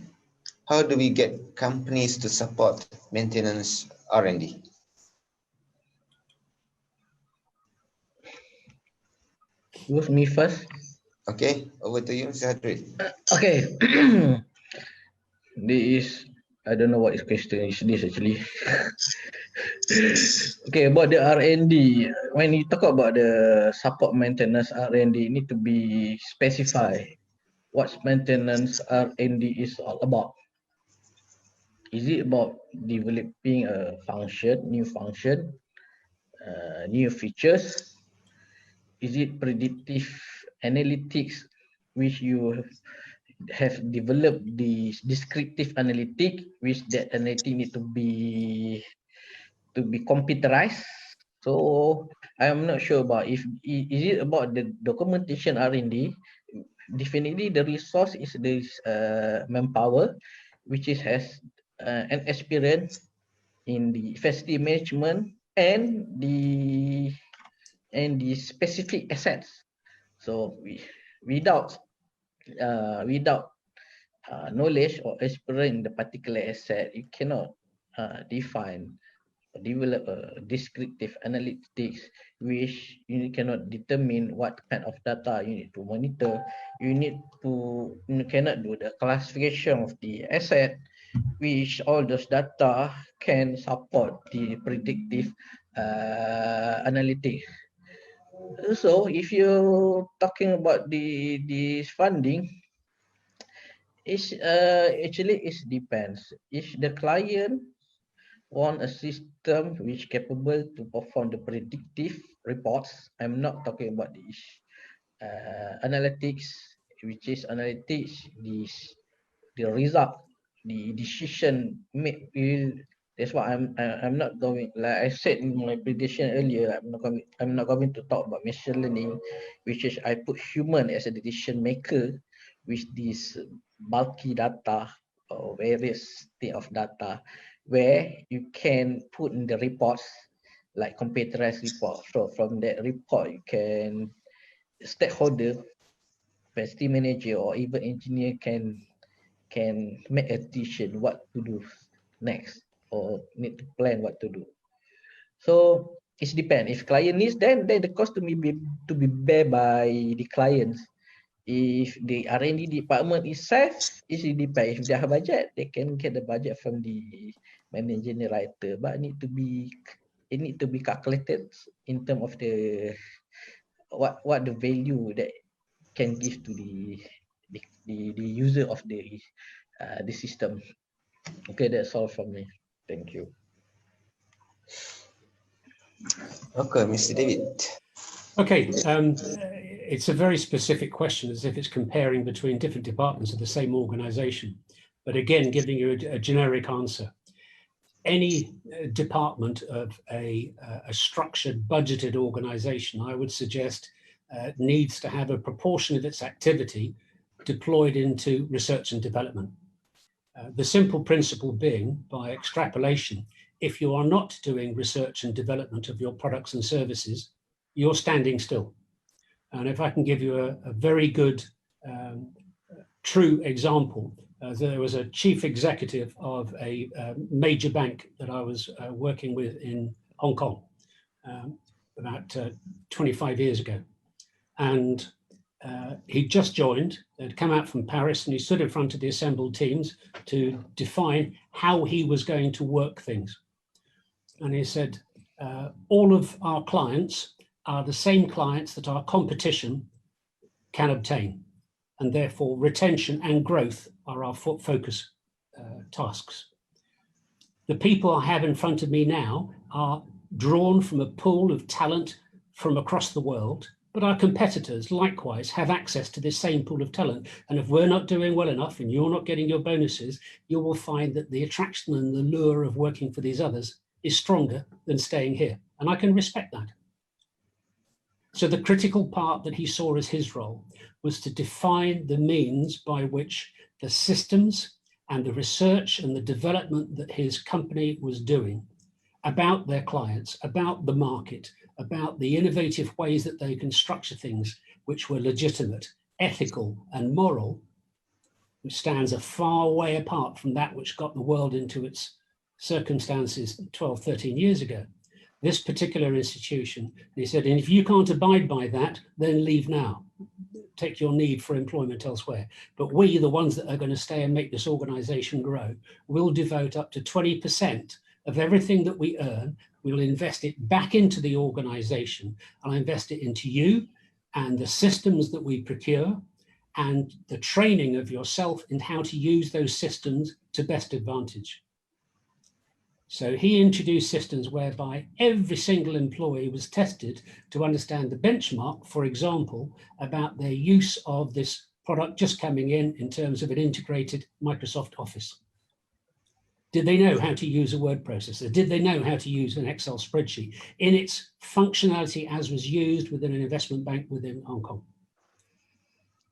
How do we get companies to support maintenance R&D? With me first. Okay, over to you, Mr. Hadri. Okay. This is, I don't know what his question is this actually. Okay, about the R&D. When you talk about the support maintenance R&D, it need to be specified. What maintenance R&D is all about. Is it about developing a function, new features? Is it predictive analytics, which you have developed the descriptive analytic, which that analytic need to be computerized? So I'm not sure about is it about the documentation R&D. Definitely the resource is this manpower, which has an experience in the facility management and the specific assets. So without knowledge or experience in the particular asset, you cannot define or develop a descriptive analytics, which you cannot determine what kind of data you need to monitor. You cannot do the classification of the asset, which all those data can support the predictive analytics. So if you're talking about this funding, it's actually it depends. If the client want a system which capable to perform the predictive reports, I'm not talking about this analytics, which is analytics, the result, the decision made will. That's why I'm not going, like I said in my prediction earlier, I'm not going to talk about machine learning, which is I put human as a decision maker with this bulky data or various state of data where you can put in the reports like computerized report. So from that report you can stakeholder, facility manager or even engineer can make a decision what to do next or need to plan what to do. So it depends. If client needs, then the cost to be bear by the clients. If the R&D department is safe, it depends. If they have budget, they can get the budget from the managing writer. But it need to be calculated in terms of the what the value that can give to the user of the system. Okay, that's all from me. Thank you. Okay, Mr. David. Okay, it's a very specific question, as if it's comparing between different departments of the same organization. But again, giving you a generic answer. Any department of a structured, budgeted organization, I would suggest, needs to have a proportion of its activity deployed into research and development. The simple principle being, by extrapolation, if you are not doing research and development of your products and services, you're standing still. And if I can give you a very good, true example, there was a chief executive of a major bank that I was working with in Hong Kong about 25 years ago. And he just joined, had come out from Paris, and he stood in front of the assembled teams to define how he was going to work things. And he said, all of our clients are the same clients that our competition can obtain. And therefore retention and growth are our focus tasks. The people I have in front of me now are drawn from a pool of talent from across the world, but our competitors likewise have access to this same pool of talent. And if we're not doing well enough and you're not getting your bonuses, you will find that the attraction and the lure of working for these others is stronger than staying here. And I can respect that. So the critical part that he saw as his role was to define the means by which the systems and the research and the development that his company was doing about their clients, about the market, about the innovative ways that they can structure things which were legitimate, ethical, and moral, which stands a far way apart from that which got the world into its circumstances 12, 13 years ago. This particular institution, he said, and if you can't abide by that, then leave now. Take your need for employment elsewhere. But we, the ones that are going to stay and make this organization grow, will devote up to 20% of everything that we earn. We'll invest it back into the organization. I'll invest it into you and the systems that we procure and the training of yourself in how to use those systems to best advantage. So he introduced systems whereby every single employee was tested to understand the benchmark, for example, about their use of this product just coming in terms of an integrated Microsoft Office. Did they know how to use a word processor? Did they know how to use an Excel spreadsheet in its functionality as was used within an investment bank within Hong Kong?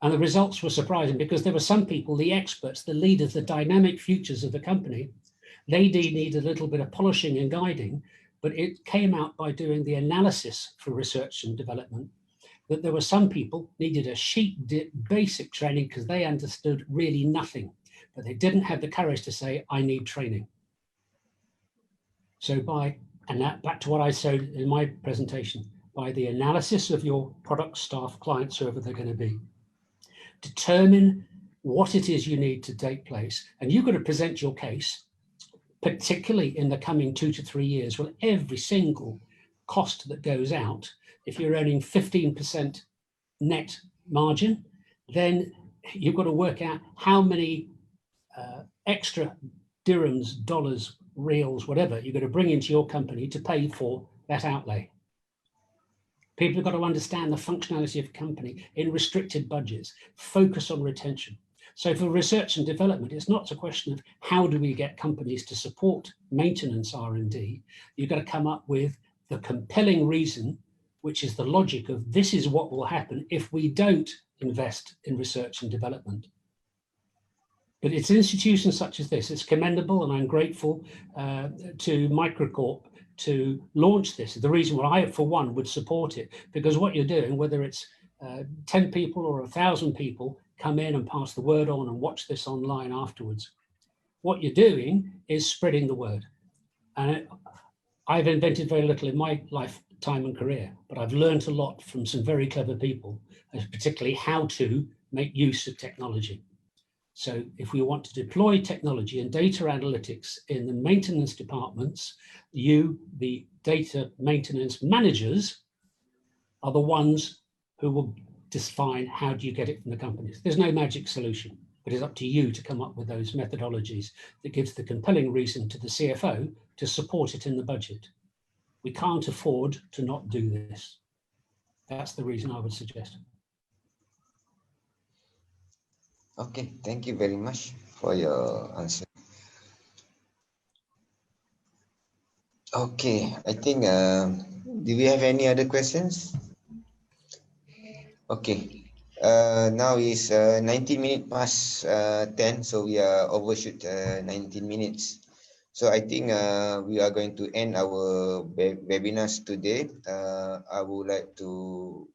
And the results were surprising because there were some people, the experts, the leaders, the dynamic futures of the company, they did need a little bit of polishing and guiding, but it came out by doing the analysis for research and development that there were some people needed a sheep dip basic training because they understood really nothing, but they didn't have the courage to say, I need training. So and that back to what I showed in my presentation, by the analysis of your product, staff, clients, whoever they're going to be, determine what it is you need to take place. And you've got to present your case, particularly in the coming 2 to 3 years, when every single cost that goes out if you're earning 15% net margin, then you've got to work out how many extra dirhams, dollars, reals, whatever, you're going to bring into your company to pay for that outlay. People have got to understand the functionality of a company in restricted budgets, focus on retention. So for research and development, it's not a question of how do we get companies to support maintenance R&D. You've got to come up with the compelling reason, which is the logic of this is what will happen if we don't invest in research and development. But it's institutions such as this, it's commendable, and I'm grateful to Microcorp to launch this. The reason why I, for one, would support it, because what you're doing, whether it's 10 people or 1,000 people come in and pass the word on and watch this online afterwards, what you're doing is spreading the word. And I've invented very little in my lifetime and career, but I've learned a lot from some very clever people, particularly how to make use of technology. So if we want to deploy technology and data analytics in the maintenance departments, you, the data maintenance managers, are the ones who will define how do you get it from the companies. There's no magic solution, but it's up to you to come up with those methodologies that gives the compelling reason to the CFO to support it in the budget. We can't afford to not do this. That's the reason I would suggest. Okay, thank you very much for your answer. Okay, I think, do we have any other questions? Okay, now is 19 minutes past 10, so we are overshoot 19 minutes. So I think we are going to end our webinars today. I would like to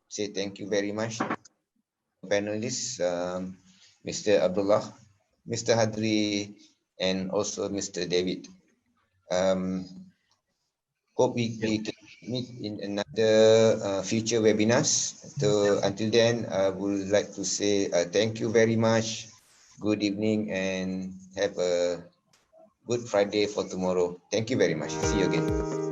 say thank you very much to panelists, Mr. Abdullah, Mr. Hadri, and also Mr. David. Hope we can meet in another future webinars. So until then, I would like to say thank you very much. Good evening and have a good Friday for tomorrow. Thank you very much. See you again.